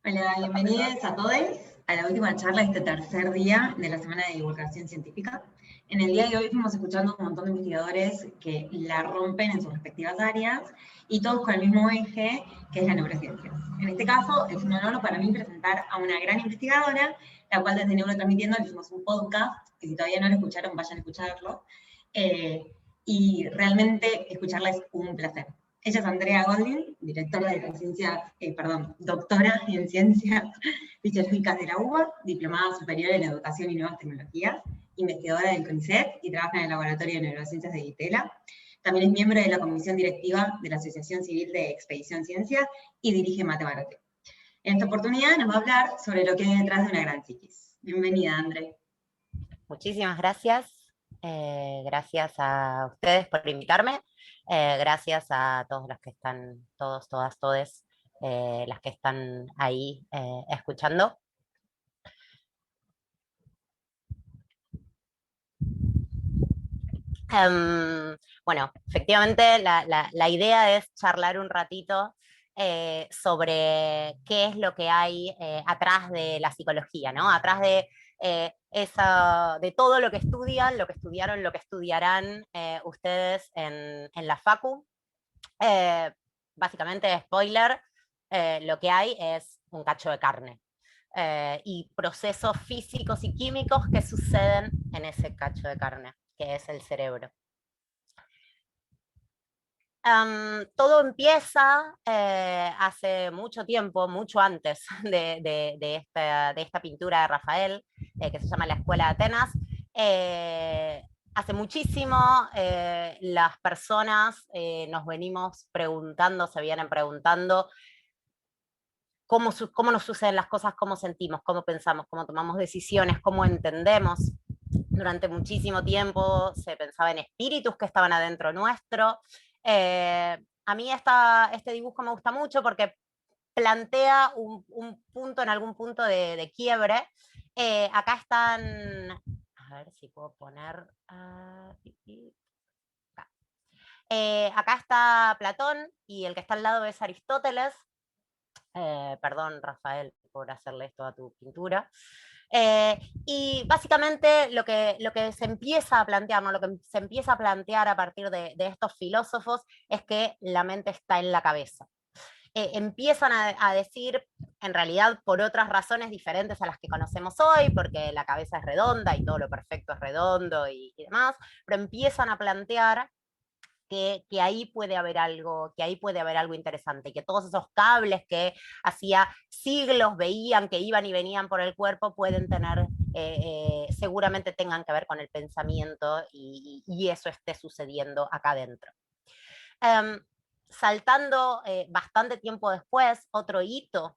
Hola, bienvenidos a todos a la última charla de este tercer día de la Semana de Divulgación Científica. En el día de hoy fuimos escuchando un montón de investigadores que la rompen en sus respectivas áreas y todos con el mismo eje, que es la neurociencia. En este caso, es un honor para mí presentar a una gran investigadora, la cual desde Neurotransmitiendo le hicimos un podcast, que si todavía no lo escucharon, vayan a escucharlo. Y realmente escucharla es un placer. Ella es Andrea Goldin, directora de la ciencia, doctora en ciencias fisiológicas de la UBA, diplomada superior en educación y nuevas tecnologías, investigadora del CONICET y trabaja en el laboratorio de neurociencias de ITELA. También es miembro de la comisión directiva de la Asociación Civil de Expedición Ciencia y dirige Matebarate. En esta oportunidad nos va a hablar sobre lo que hay detrás de una gran psiquis. Bienvenida, Andrea. Muchísimas gracias. Gracias a ustedes por invitarme. Gracias a todos los que están, todas, todes, las que están ahí escuchando. Bueno, efectivamente la idea es charlar un ratito sobre qué es lo que hay atrás de la psicología, ¿no? Atrás de de todo lo que estudian, lo que estudiaron, lo que estudiarán ustedes en la Facu. Básicamente, spoiler, lo que hay es un cacho de carne y procesos físicos y químicos que suceden en ese cacho de carne, que es el cerebro. Todo empieza hace mucho tiempo, mucho antes de esta pintura de Rafael, que se llama La Escuela de Atenas. Hace muchísimo las personas nos venimos preguntando, se vienen preguntando cómo nos suceden las cosas, cómo sentimos, cómo pensamos, cómo tomamos decisiones, cómo entendemos. Durante muchísimo tiempo se pensaba en espíritus que estaban adentro nuestro. A mí este dibujo me gusta mucho porque plantea un punto, en algún punto de quiebre. Acá están, a ver si puedo poner... acá está Platón y el que está al lado es Aristóteles. Perdón, Rafael, por hacerle esto a tu pintura. Y básicamente lo que se empieza a plantear, ¿no? Lo que se empieza a plantear a partir de estos filósofos es que la mente está en la cabeza. Empiezan a decir, en realidad por otras razones diferentes a las que conocemos hoy, porque la cabeza es redonda y todo lo perfecto es redondo y demás, pero empiezan a plantear que ahí puede haber algo, que ahí puede haber algo interesante, que todos esos cables que hacía siglos veían que iban y venían por el cuerpo pueden tener, seguramente tengan que ver con el pensamiento y eso esté sucediendo acá adentro. Saltando bastante tiempo después, otro hito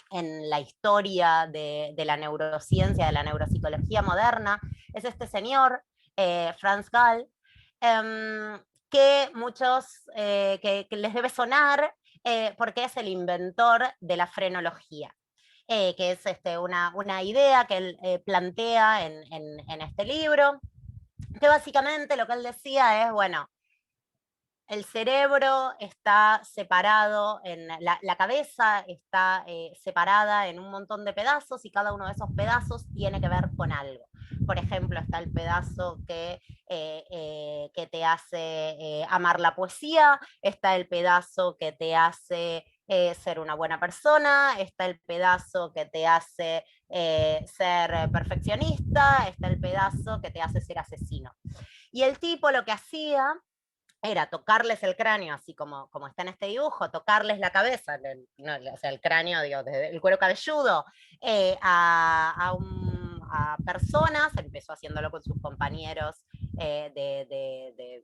en la historia de la neurociencia, de la neuropsicología moderna, es este señor, Franz Gall, que muchos, que les debe sonar porque es el inventor de la frenología. Que es una idea que él plantea en este libro, que básicamente lo que él decía es, bueno, el cerebro está separado, la cabeza está separada en un montón de pedazos y cada uno de esos pedazos tiene que ver con algo. Por ejemplo, está el pedazo que te hace amar la poesía, está el pedazo que te hace ser una buena persona, está el pedazo que te hace ser perfeccionista, está el pedazo que te hace ser asesino. Y el tipo lo que hacía era tocarles el cráneo, así como está en este dibujo, tocarles la cabeza, no, o sea, el cráneo, digo, desde el cuero cabelludo, a personas, empezó haciéndolo con sus compañeros de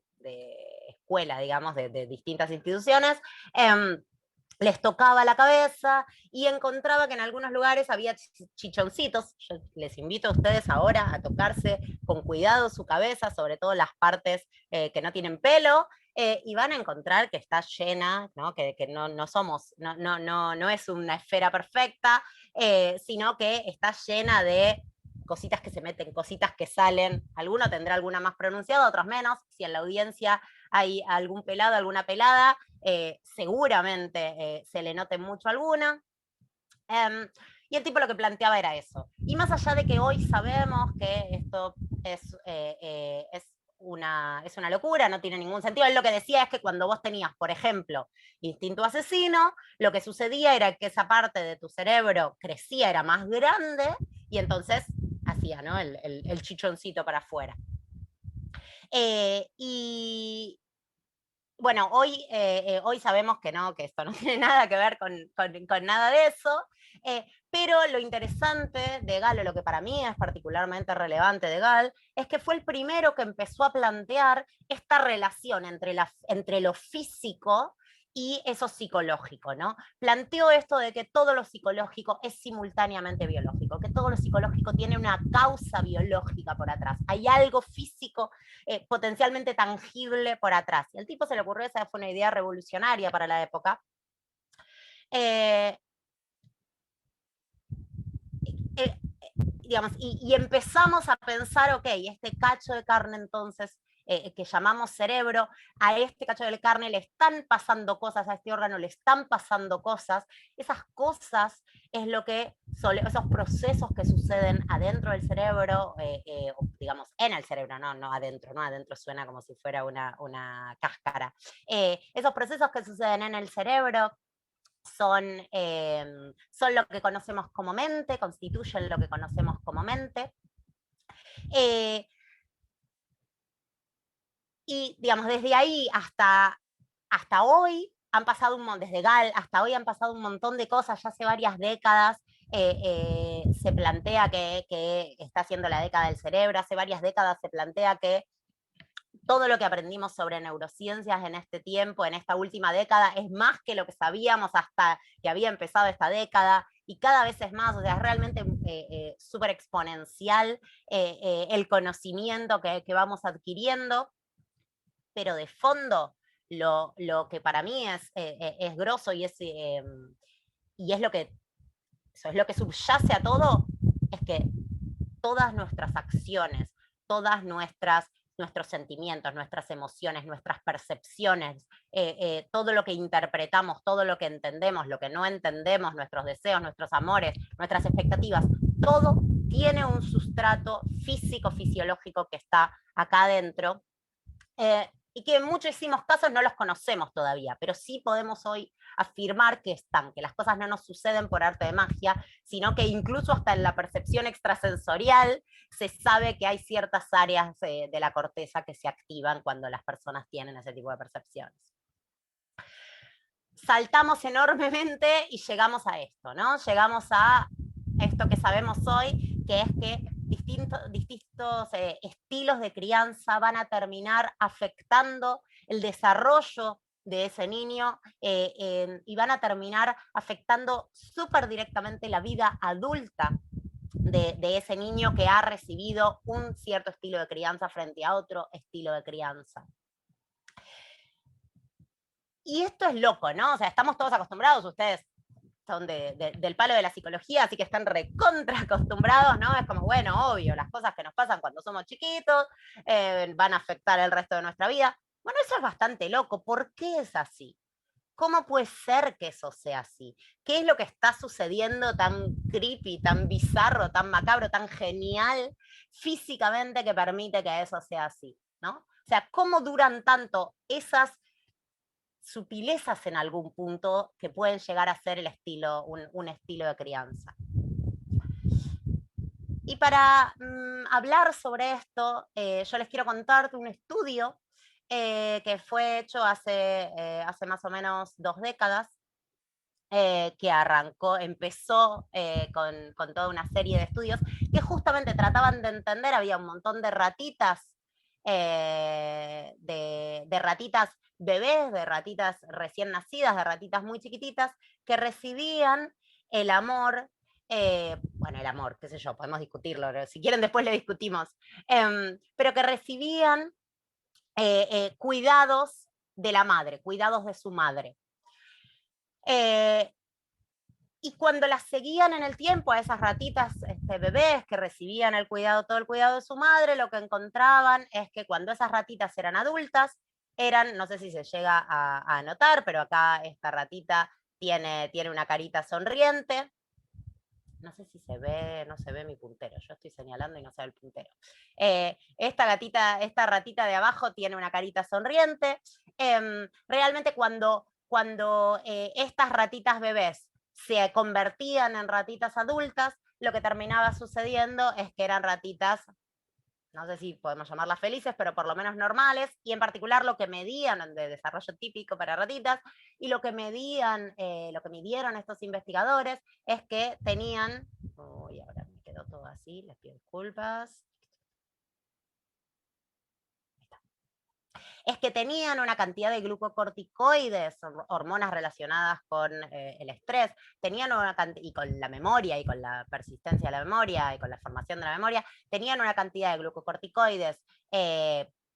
escuela, digamos, de distintas instituciones. Les tocaba la cabeza y encontraba que en algunos lugares había chichoncitos. Yo les invito a ustedes ahora a tocarse con cuidado su cabeza, sobre todo las partes que no tienen pelo, y van a encontrar que está llena, ¿no? Que no somos, no es una esfera perfecta, sino que está llena de cositas que se meten, cositas que salen. Alguno tendrá alguna más pronunciada, otros menos. Si en la audiencia hay algún pelado, alguna pelada, seguramente se le note mucho alguna. Y el tipo lo que planteaba era eso. Y más allá de que hoy sabemos que esto es una locura, no tiene ningún sentido, él lo que decía es que cuando vos tenías, por ejemplo, instinto asesino, lo que sucedía era que esa parte de tu cerebro crecía, era más grande, y entonces hacía, ¿no?, el chichoncito para afuera. Y bueno, hoy sabemos que no, que esto no tiene nada que ver con nada de eso, pero lo interesante de Gall, o lo que para mí es particularmente relevante de Gall, es que fue el primero que empezó a plantear esta relación entre lo físico y eso psicológico, ¿no? Planteó esto de que todo lo psicológico es simultáneamente biológico, que todo lo psicológico tiene una causa biológica por atrás. Hay algo físico potencialmente tangible por atrás. Y al tipo se le ocurrió, esa fue una idea revolucionaria para la época. Digamos, y empezamos a pensar, ok, este cacho de carne entonces, que llamamos cerebro, a este cacho de carne le están pasando cosas, a este órgano le están pasando cosas, esas cosas es lo que esos procesos que suceden adentro del cerebro, digamos, en el cerebro, no adentro, no adentro suena como si fuera una cáscara. Esos procesos que suceden en el cerebro son lo que conocemos como mente, constituyen lo que conocemos como mente. Y digamos, desde ahí hasta hoy han pasado desde Gall hasta hoy han pasado un montón de cosas, ya hace varias décadas. Se plantea que está siendo la década del cerebro, hace varias décadas se plantea que todo lo que aprendimos sobre neurociencias en este tiempo, en esta última década, es más que lo que sabíamos hasta que había empezado esta década, y cada vez es más, o sea, es realmente súper exponencial el conocimiento que vamos adquiriendo, pero de fondo, lo que para mí es grosso y es lo que, eso es lo que subyace a todo, es que todas nuestras acciones, todas nuestros sentimientos, nuestras emociones, nuestras percepciones, todo lo que interpretamos, todo lo que entendemos, lo que no entendemos, nuestros deseos, nuestros amores, nuestras expectativas, todo tiene un sustrato físico, fisiológico que está acá adentro, y que en muchísimos casos no los conocemos todavía, pero sí podemos hoy afirmar que están, que las cosas no nos suceden por arte de magia, sino que incluso hasta en la percepción extrasensorial se sabe que hay ciertas áreas de la corteza que se activan cuando las personas tienen ese tipo de percepciones. Saltamos enormemente y llegamos a esto, ¿no? Llegamos a esto que sabemos hoy, que es que distintos estilos de crianza van a terminar afectando el desarrollo de ese niño y van a terminar afectando súper directamente la vida adulta de ese niño que ha recibido un cierto estilo de crianza frente a otro estilo de crianza. Y esto es loco, ¿no? O sea, estamos todos acostumbrados, ustedes son del palo de la psicología, así que están recontra acostumbrados, ¿no? Es como, bueno, obvio, las cosas que nos pasan cuando somos chiquitos van a afectar el resto de nuestra vida. Bueno, eso es bastante loco. ¿Por qué es así? ¿Cómo puede ser que eso sea así? ¿Qué es lo que está sucediendo tan creepy, tan bizarro, tan macabro, tan genial físicamente que permite que eso sea así, ¿no? O sea, ¿cómo duran tanto esas sutilezas en algún punto que pueden llegar a ser un estilo de crianza? Y para hablar sobre esto, yo les quiero contar un estudio que fue hecho hace más o menos 2 décadas, que empezó con toda una serie de estudios que justamente trataban de entender, había un montón de ratitas, de ratitas bebés, de ratitas recién nacidas, de ratitas muy chiquititas, que recibían el amor, bueno, el amor, qué sé yo, podemos discutirlo, si quieren después le discutimos, pero que recibían cuidados de la madre, cuidados de su madre. Y cuando las seguían en el tiempo a esas ratitas bebés que recibían todo el cuidado de su madre, lo que encontraban es que cuando esas ratitas eran adultas, no sé si se llega a notar, pero acá esta ratita tiene una carita sonriente, no sé si se ve, no se ve mi puntero, yo estoy señalando y no se ve el puntero. Esta ratita de abajo tiene una carita sonriente. Realmente cuando estas ratitas bebés se convertían en ratitas adultas, lo que terminaba sucediendo es que eran ratitas, no sé si podemos llamarlas felices, pero por lo menos normales, y en particular lo que medían de desarrollo típico para ratitas, y lo que midieron estos investigadores es que tenían, ahora me quedó todo así, les pido disculpas, es que tenían una cantidad de glucocorticoides, hormonas relacionadas con el estrés, tenían una y con la memoria y con la persistencia de la memoria y con la formación de la memoria, tenían una cantidad de glucocorticoides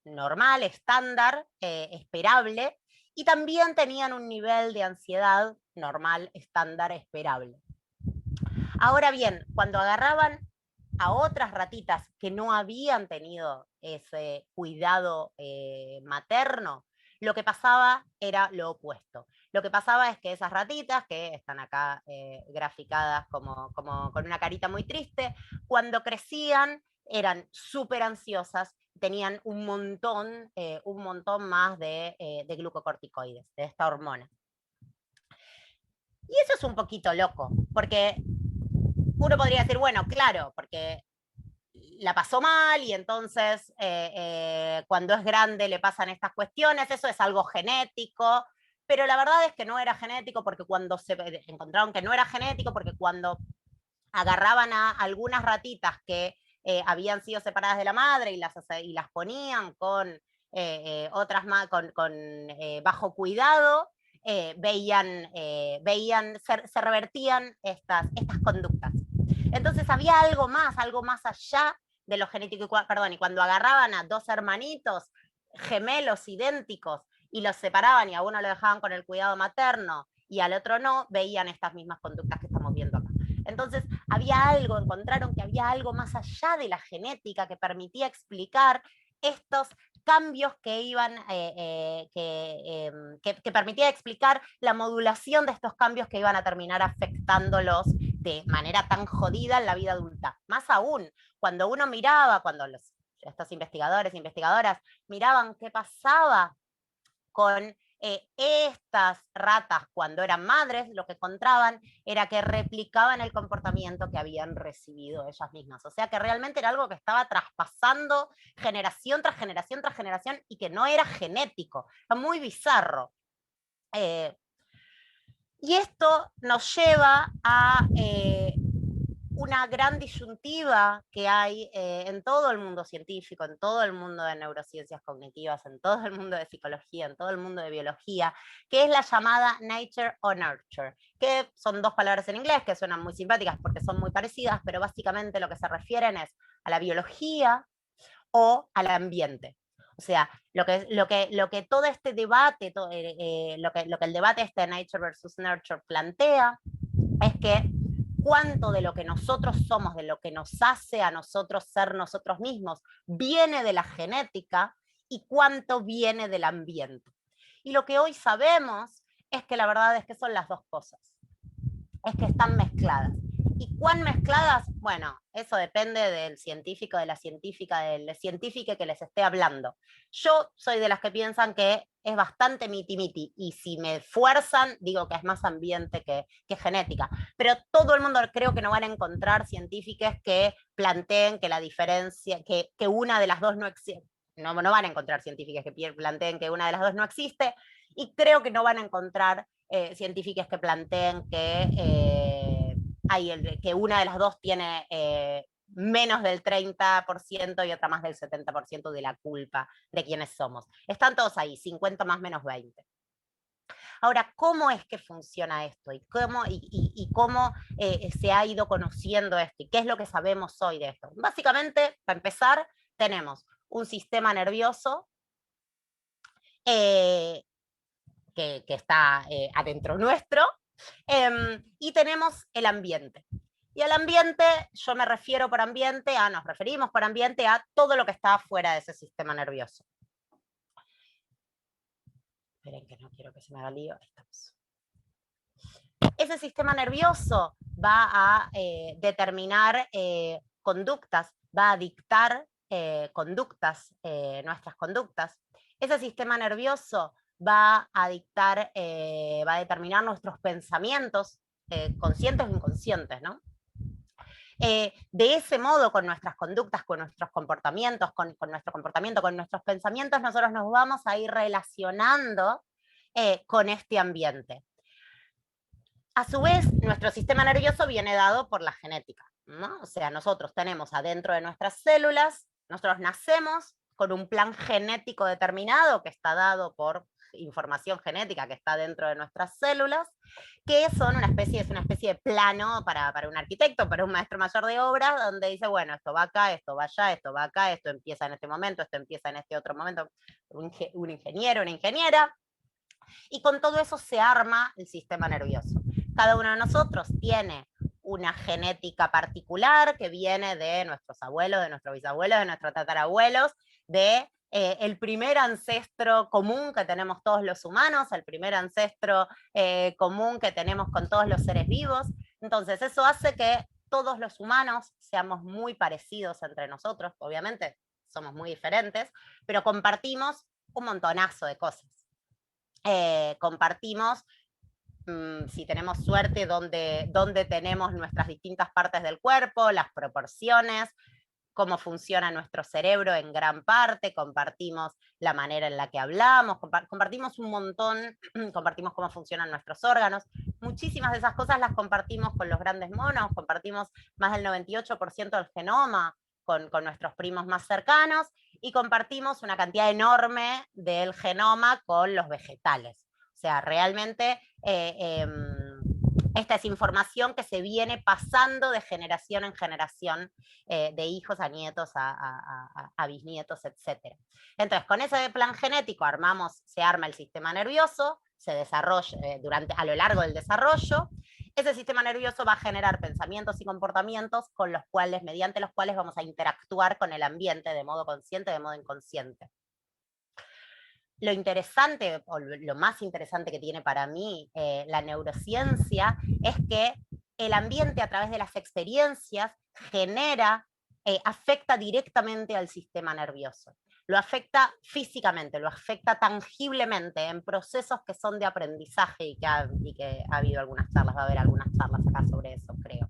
normal, estándar, esperable, y también tenían un nivel de ansiedad normal, estándar, esperable. Ahora bien, cuando agarraban a otras ratitas que no habían tenido ese cuidado materno, lo que pasaba era lo opuesto. Lo que pasaba es que esas ratitas, que están acá graficadas como con una carita muy triste, cuando crecían eran súper ansiosas, tenían un montón más de glucocorticoides, de esta hormona. Y eso es un poquito loco, porque uno podría decir, bueno, claro, porque la pasó mal y entonces cuando es grande le pasan estas cuestiones, eso es algo genético, pero la verdad es que no era genético, porque cuando se encontraron que no era genético, porque cuando agarraban a algunas ratitas que habían sido separadas de la madre y las ponían con otras con bajo cuidado, veían se revertían estas conductas. Entonces había algo más allá de lo genético. Y cuando agarraban a dos hermanitos gemelos idénticos y los separaban y a uno lo dejaban con el cuidado materno y al otro no, veían estas mismas conductas que estamos viendo acá. Entonces encontraron que había algo más allá de la genética que permitía explicar estos cambios que permitía explicar la modulación de estos cambios que iban a terminar afectándolos de manera tan jodida en la vida adulta. Más aún, cuando uno miraba, cuando estos investigadores e investigadoras miraban qué pasaba con estas ratas cuando eran madres, lo que encontraban era que replicaban el comportamiento que habían recibido ellas mismas. O sea que realmente era algo que estaba traspasando generación tras generación tras generación y que no era genético. Era muy bizarro. Y esto nos lleva a una gran disyuntiva que hay en todo el mundo científico, en todo el mundo de neurociencias cognitivas, en todo el mundo de psicología, en todo el mundo de biología, que es la llamada nature o nurture, que son dos palabras en inglés que suenan muy simpáticas porque son muy parecidas, pero básicamente lo que se refieren es a la biología o al ambiente. O sea, lo que todo este debate, lo que el debate Nature versus Nurture plantea es que cuánto de lo que nosotros somos, de lo que nos hace a nosotros ser nosotros mismos, viene de la genética y cuánto viene del ambiente. Y lo que hoy sabemos es que la verdad es que son las dos cosas, es que están mezcladas. ¿Y cuán mezcladas? Bueno, eso depende del científico, de la científica, del científico que les esté hablando. Yo soy de las que piensan que es bastante miti-miti, y si me fuerzan, digo que es más ambiente que genética. Pero todo el mundo creo que no van a encontrar científicos que planteen que la diferencia, que una de las dos no existe. No van a encontrar científicos que planteen que una de las dos no existe, y creo que no van a encontrar científicos que planteen que una de las dos tiene menos del 30% y otra más del 70% de la culpa de quienes somos. Están todos ahí, 50 más menos 20. Ahora, ¿cómo es que funciona esto? ¿Y cómo se ha ido conociendo esto? ¿Y qué es lo que sabemos hoy de esto? Básicamente, para empezar, tenemos un sistema nervioso que está adentro nuestro, y tenemos el ambiente. Y al ambiente, yo me refiero por ambiente nos referimos por ambiente a todo lo que está fuera de ese sistema nervioso. Esperen que no quiero que se me haga lío. Ahí estamos. Ese sistema nervioso va a determinar conductas, va a dictar conductas, nuestras conductas. Ese sistema nervioso va a dictar, va a determinar nuestros pensamientos, conscientes o inconscientes, ¿no? De ese modo, con nuestras conductas, con nuestros comportamientos, con nuestro comportamiento, con nuestros pensamientos, nosotros nos vamos a ir relacionando con este ambiente. A su vez, nuestro sistema nervioso viene dado por la genética, ¿no? O sea, nosotros tenemos adentro de nuestras células, nosotros nacemos con un plan genético determinado que está dado por información genética que está dentro de nuestras células, que son es una especie de plano para un arquitecto, para un maestro mayor de obras, donde dice, bueno, esto va acá, esto va allá, esto va acá, esto empieza en este momento, esto empieza en este otro momento, un ingeniero, una ingeniera, y con todo eso se arma el sistema nervioso. Cada uno de nosotros tiene una genética particular que viene de nuestros abuelos, de nuestros bisabuelos, de nuestros tatarabuelos, de el primer ancestro común que tenemos todos los humanos, el primer ancestro común que tenemos con todos los seres vivos. Entonces eso hace que todos los humanos seamos muy parecidos entre nosotros, obviamente somos muy diferentes, pero compartimos un montonazo de cosas. Compartimos, si tenemos suerte, donde tenemos nuestras distintas partes del cuerpo, las proporciones, cómo funciona nuestro cerebro en gran parte, compartimos la manera en la que hablamos, compartimos un montón, compartimos cómo funcionan nuestros órganos, muchísimas de esas cosas las compartimos con los grandes monos, compartimos más del 98% del genoma con nuestros primos más cercanos, y compartimos una cantidad enorme del genoma con los vegetales. O sea, realmente esta es información que se viene pasando de generación en generación, de hijos a nietos, a bisnietos, etc. Entonces, con ese plan genético se arma el sistema nervioso, se desarrolla a lo largo del desarrollo. Ese sistema nervioso va a generar pensamientos y comportamientos mediante los cuales vamos a interactuar con el ambiente de modo consciente, de modo inconsciente. Lo interesante, o lo más interesante que tiene para mí la neurociencia, es que el ambiente a través de las experiencias afecta directamente al sistema nervioso. Lo afecta físicamente, lo afecta tangiblemente en procesos que son de aprendizaje, y que ha habido algunas charlas, va a haber algunas charlas acá sobre eso, creo.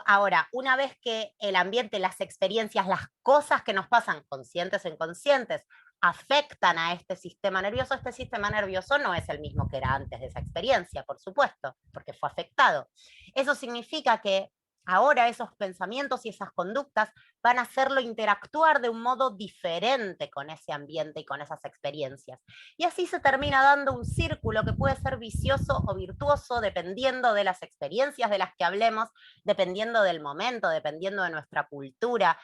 Ahora, una vez que el ambiente, las experiencias, las cosas que nos pasan, conscientes o inconscientes, afectan a este sistema nervioso no es el mismo que era antes de esa experiencia, por supuesto, porque fue afectado. Eso significa que ahora esos pensamientos y esas conductas van a hacerlo interactuar de un modo diferente con ese ambiente y con esas experiencias. Y así se termina dando un círculo que puede ser vicioso o virtuoso dependiendo de las experiencias de las que hablemos, dependiendo del momento, dependiendo de nuestra cultura,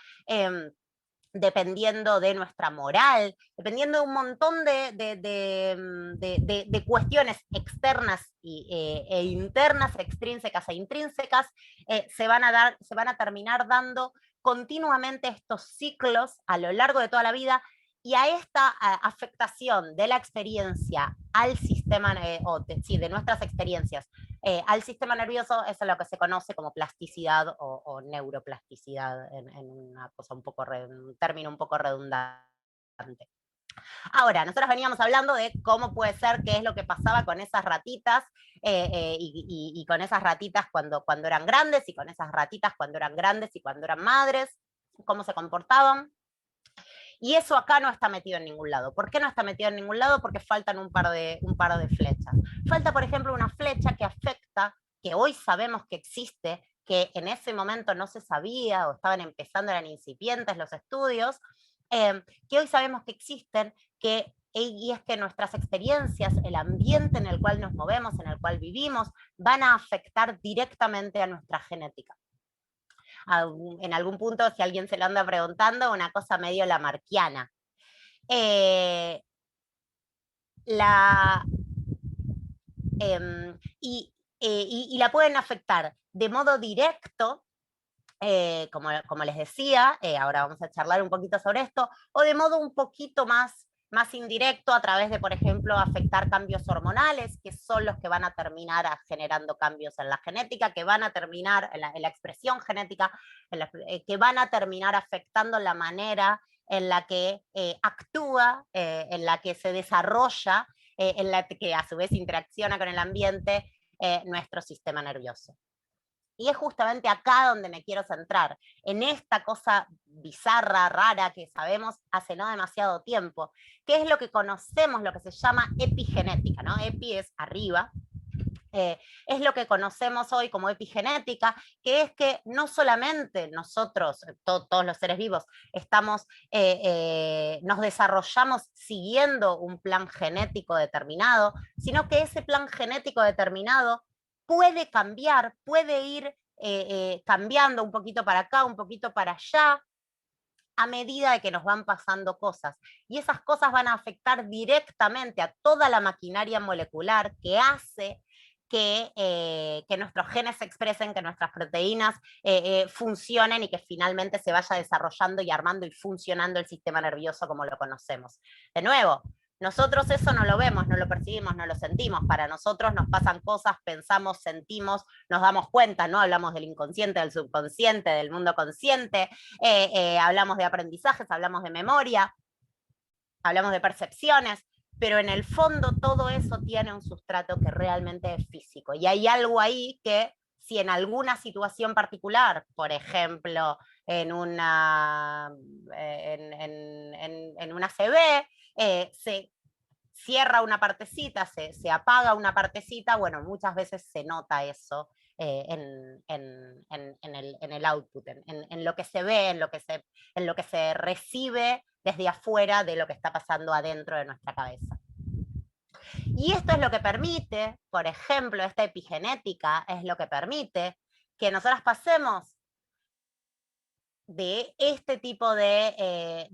dependiendo de nuestra moral, dependiendo de un montón de cuestiones externas e internas, extrínsecas e intrínsecas, se van a terminar dando continuamente estos ciclos a lo largo de toda la vida, y a esta afectación de la experiencia al sistema, de nuestras experiencias al sistema nervioso, es lo que se conoce como plasticidad o neuroplasticidad, en una cosa un término un poco redundante. Ahora, nosotros veníamos hablando de cómo puede ser, qué es lo que pasaba con esas ratitas, y con esas ratitas cuando eran grandes, y con esas ratitas cuando eran grandes y cuando eran madres, cómo se comportaban. Y eso acá no está metido en ningún lado. ¿Por qué no está metido en ningún lado? Porque faltan un par de flechas. Falta, por ejemplo, una flecha que afecta, que hoy sabemos que existe, que en ese momento no se sabía, o estaban empezando, eran incipientes los estudios, que hoy sabemos que existen, y es que nuestras experiencias, el ambiente en el cual nos movemos, en el cual vivimos, van a afectar directamente a nuestra genética. En algún punto, si alguien se lo anda preguntando, una cosa medio lamarckiana. Y la pueden afectar de modo directo, como les decía, ahora vamos a charlar un poquito sobre esto, o de modo un poquito más más indirecto a través de, por ejemplo, afectar cambios hormonales, que son los que van a terminar generando cambios en la genética, que van a terminar en la expresión genética, que van a terminar afectando la manera en la que actúa, en la que se desarrolla, en la que a su vez interacciona con el ambiente nuestro sistema nervioso. Y es justamente acá donde me quiero centrar, en esta cosa bizarra, rara, que sabemos hace no demasiado tiempo, que es lo que conocemos, lo que se llama epigenética, ¿no? Epi es arriba, es lo que conocemos hoy como epigenética, que es que no solamente nosotros, todos los seres vivos, nos desarrollamos siguiendo un plan genético determinado, sino que ese plan genético determinado puede cambiar, puede ir cambiando un poquito para acá, un poquito para allá, a medida de que nos van pasando cosas. Y esas cosas van a afectar directamente a toda la maquinaria molecular que hace que nuestros genes se expresen, que nuestras proteínas funcionen y que finalmente se vaya desarrollando y armando y funcionando el sistema nervioso como lo conocemos. De nuevo, nosotros eso no lo vemos, no lo percibimos, no lo sentimos. Para nosotros nos pasan cosas, pensamos, sentimos, nos damos cuenta, ¿no? Hablamos del inconsciente, del subconsciente, del mundo consciente, hablamos de aprendizajes, hablamos de memoria, hablamos de percepciones, pero en el fondo todo eso tiene un sustrato que realmente es físico. Y hay algo ahí que si en alguna situación particular, por ejemplo, en una CB, se cierra una partecita, se apaga una partecita, bueno, muchas veces se nota eso en el output, en lo que se ve, en lo que se recibe desde afuera de lo que está pasando adentro de nuestra cabeza. Y esto es lo que permite, por ejemplo, esta epigenética es lo que permite que nosotras pasemos de este tipo de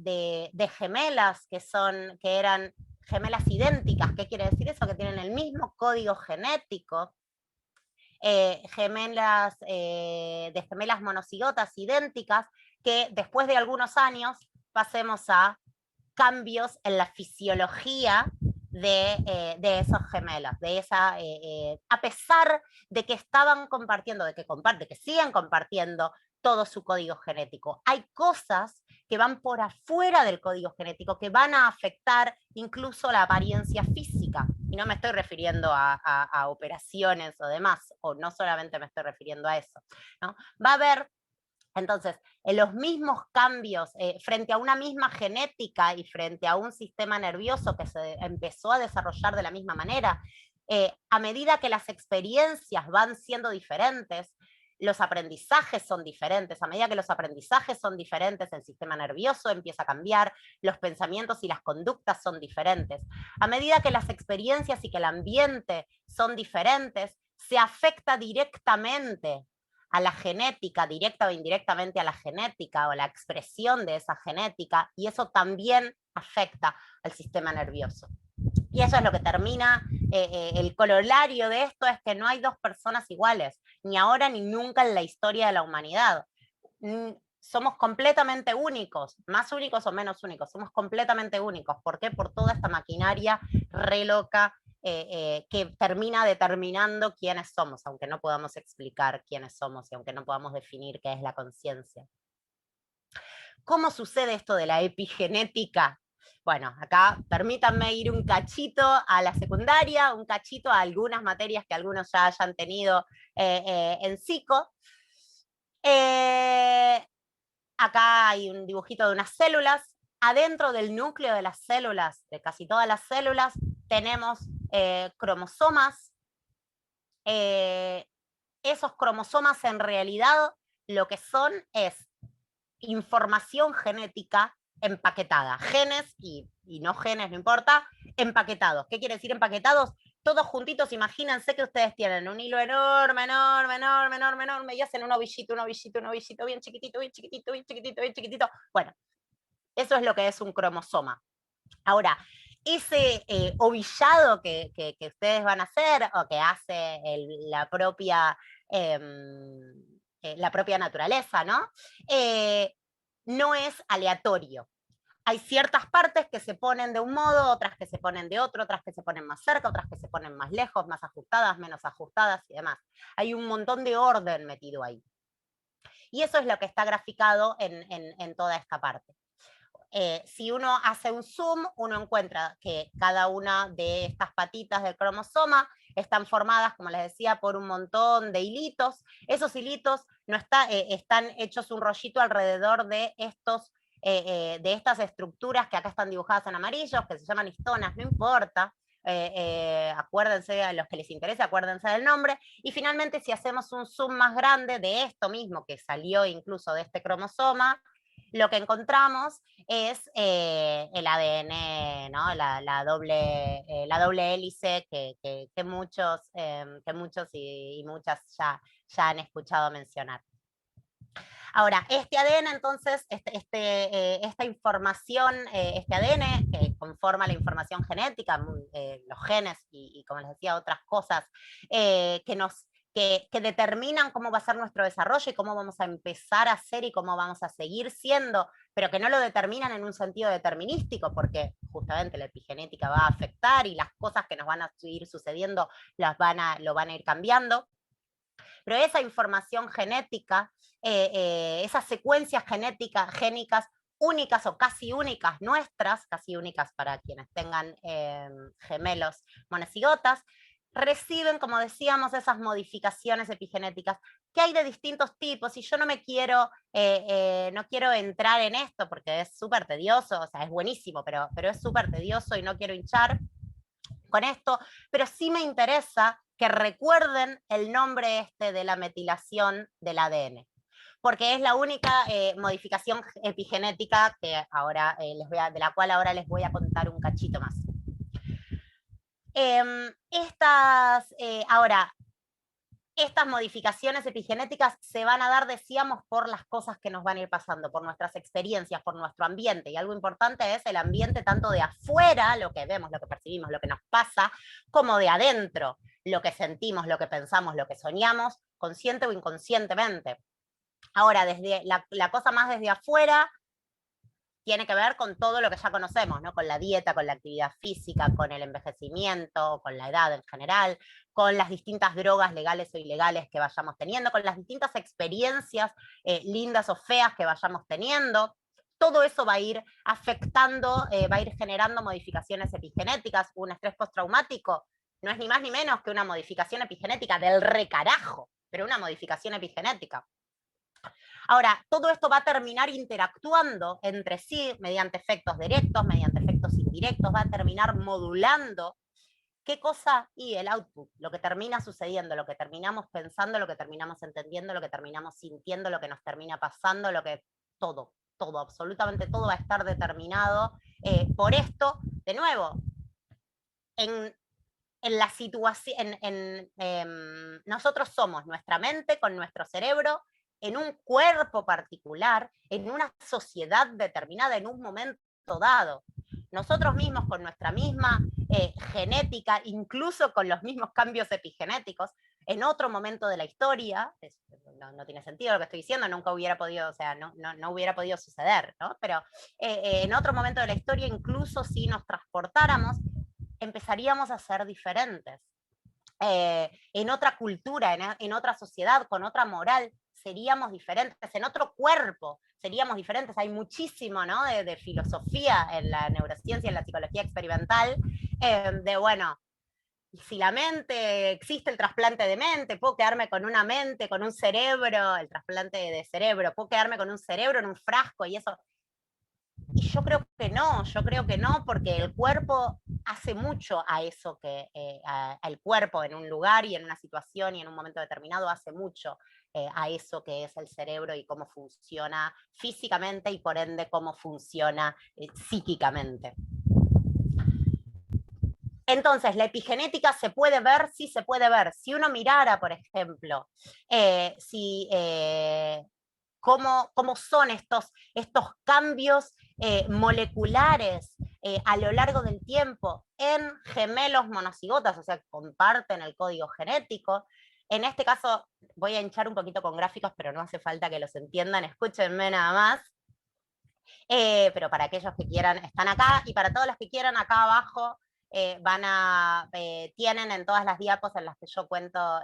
gemelas que eran gemelas idénticas. ¿Qué quiere decir eso? Que tienen el mismo código genético, de gemelas monocigotas idénticas, que después de algunos años pasemos a cambios en la fisiología de esos gemelos, a pesar de que estaban compartiendo, de que siguen compartiendo todo su código genético. Hay cosas que van por afuera del código genético, que van a afectar incluso la apariencia física. Y no me estoy refiriendo a operaciones o demás, o no solamente me estoy refiriendo a eso, ¿no? Va a haber entonces, en los mismos cambios, frente a una misma genética y frente a un sistema nervioso que se empezó a desarrollar de la misma manera, a medida que las experiencias van siendo diferentes, los aprendizajes son diferentes. A medida que los aprendizajes son diferentes, el sistema nervioso empieza a cambiar, los pensamientos y las conductas son diferentes. A medida que las experiencias y que el ambiente son diferentes, se afecta directamente a la genética, directa o indirectamente a la genética o la expresión de esa genética, y eso también afecta al sistema nervioso. Y eso es lo que termina, el corolario de esto es que no hay dos personas iguales, ni ahora ni nunca en la historia de la humanidad. Somos completamente únicos, más únicos o menos únicos, somos completamente únicos. ¿Por qué? Por toda esta maquinaria re loca que termina determinando quiénes somos, aunque no podamos explicar quiénes somos y aunque no podamos definir qué es la conciencia. ¿Cómo sucede esto de la epigenética? Bueno, acá permítanme ir un cachito a la secundaria, un cachito a algunas materias que algunos ya hayan tenido en psico. Acá hay un dibujito de unas células. Adentro del núcleo de las células, de casi todas las células, tenemos cromosomas. Esos cromosomas en realidad lo que son es información genética empaquetada. Genes y no genes, no importa, empaquetados. ¿Qué quiere decir empaquetados? Todos juntitos, imagínense que ustedes tienen un hilo enorme, enorme, enorme, enorme, enorme, y hacen un ovillito, un ovillito, un ovillito, bien chiquitito, bien chiquitito, bien chiquitito, bien chiquitito. Bueno, eso es lo que es un cromosoma. Ahora, ese ovillado que ustedes van a hacer, o que hace la propia naturaleza, ¿no? No es aleatorio. hay ciertas partes que se ponen de un modo, otras que se ponen de otro, otras que se ponen más cerca, otras que se ponen más lejos, más ajustadas, menos ajustadas y demás. Hay un montón de orden metido ahí. Y eso es lo que está graficado en toda esta parte. Si uno hace un zoom, uno encuentra que cada una de estas patitas del cromosoma están formadas, como les decía, por un montón de hilitos. Esos hilitos no están hechos un rollito alrededor de estas estructuras que acá están dibujadas en amarillos, que se llaman histonas, no importa. Acuérdense, a los que les interese, acuérdense del nombre. Y finalmente, si hacemos un zoom más grande de esto mismo, que salió incluso de este cromosoma, lo que encontramos es el ADN, ¿no? la doble hélice que muchos y muchas ya han escuchado mencionar. Ahora, este ADN, entonces, esta información, este ADN que conforma la información genética, los genes y, como les decía, otras cosas que determinan cómo va a ser nuestro desarrollo y cómo vamos a empezar a ser y cómo vamos a seguir siendo, pero que no lo determinan en un sentido determinístico, porque justamente la epigenética va a afectar y las cosas que nos van a ir sucediendo lo van a ir cambiando. Pero esa información genética, esas secuencias génicas únicas o casi únicas nuestras, casi únicas para quienes tengan gemelos monocigotas, reciben, como decíamos, esas modificaciones epigenéticas que hay de distintos tipos, y yo no quiero entrar en esto porque es súper tedioso, o sea, es buenísimo, pero es súper tedioso y no quiero hinchar con esto, pero sí me interesa que recuerden el nombre de la metilación del ADN, porque es la única modificación epigenética que ahora, de la cual ahora les voy a contar un cachito más. Ahora, estas modificaciones epigenéticas se van a dar, decíamos, por las cosas que nos van a ir pasando, por nuestras experiencias, por nuestro ambiente. Y algo importante es el ambiente tanto de afuera, lo que vemos, lo que percibimos, lo que nos pasa, como de adentro, lo que sentimos, lo que pensamos, lo que soñamos, consciente o inconscientemente. Ahora, desde la cosa más desde afuera tiene que ver con todo lo que ya conocemos, ¿no? Con la dieta, con la actividad física, con el envejecimiento, con la edad en general, con las distintas drogas legales o ilegales que vayamos teniendo, con las distintas experiencias lindas o feas que vayamos teniendo. Todo eso va a ir afectando, va a ir generando modificaciones epigenéticas. Un estrés postraumático no es ni más ni menos que una modificación epigenética del recarajo, pero una modificación epigenética. Ahora, todo esto va a terminar interactuando entre sí mediante efectos directos, mediante efectos indirectos, va a terminar modulando. ¿Qué cosa? Y el output, lo que termina sucediendo, lo que terminamos pensando, lo que terminamos entendiendo, lo que terminamos sintiendo, lo que nos termina pasando, todo, absolutamente todo va a estar determinado por esto. De nuevo, en la situación, nosotros somos nuestra mente con nuestro cerebro, en un cuerpo particular, en una sociedad determinada, en un momento dado. Nosotros mismos con nuestra misma genética, incluso con los mismos cambios epigenéticos, en otro momento de la historia, no tiene sentido lo que estoy diciendo, nunca hubiera podido, o sea, no hubiera podido suceder, ¿no? Pero en otro momento de la historia, incluso si nos transportáramos, empezaríamos a ser diferentes. En otra cultura, en otra sociedad, con otra moral, seríamos diferentes, en otro cuerpo seríamos diferentes. Hay muchísimo, ¿no? de filosofía en la neurociencia, en la psicología experimental, bueno, si la mente, existe el trasplante de mente, puedo quedarme con una mente, con un cerebro, el trasplante de cerebro, puedo quedarme con un cerebro en un frasco y eso. Y yo creo que no, porque el cuerpo hace mucho a eso, que el cuerpo en un lugar y en una situación y en un momento determinado hace mucho a eso que es el cerebro y cómo funciona físicamente y por ende cómo funciona psíquicamente. Entonces, la epigenética se puede ver, sí se puede ver. Si uno mirara, por ejemplo, cómo son estos cambios moleculares a lo largo del tiempo en gemelos monocigotas, o sea, comparten el código genético. En este caso, voy a hinchar un poquito con gráficos, pero no hace falta que los entiendan, escúchenme nada más. Pero para aquellos que quieran, están acá, y para todos los que quieran, acá abajo tienen en todas las diapos en las que yo cuento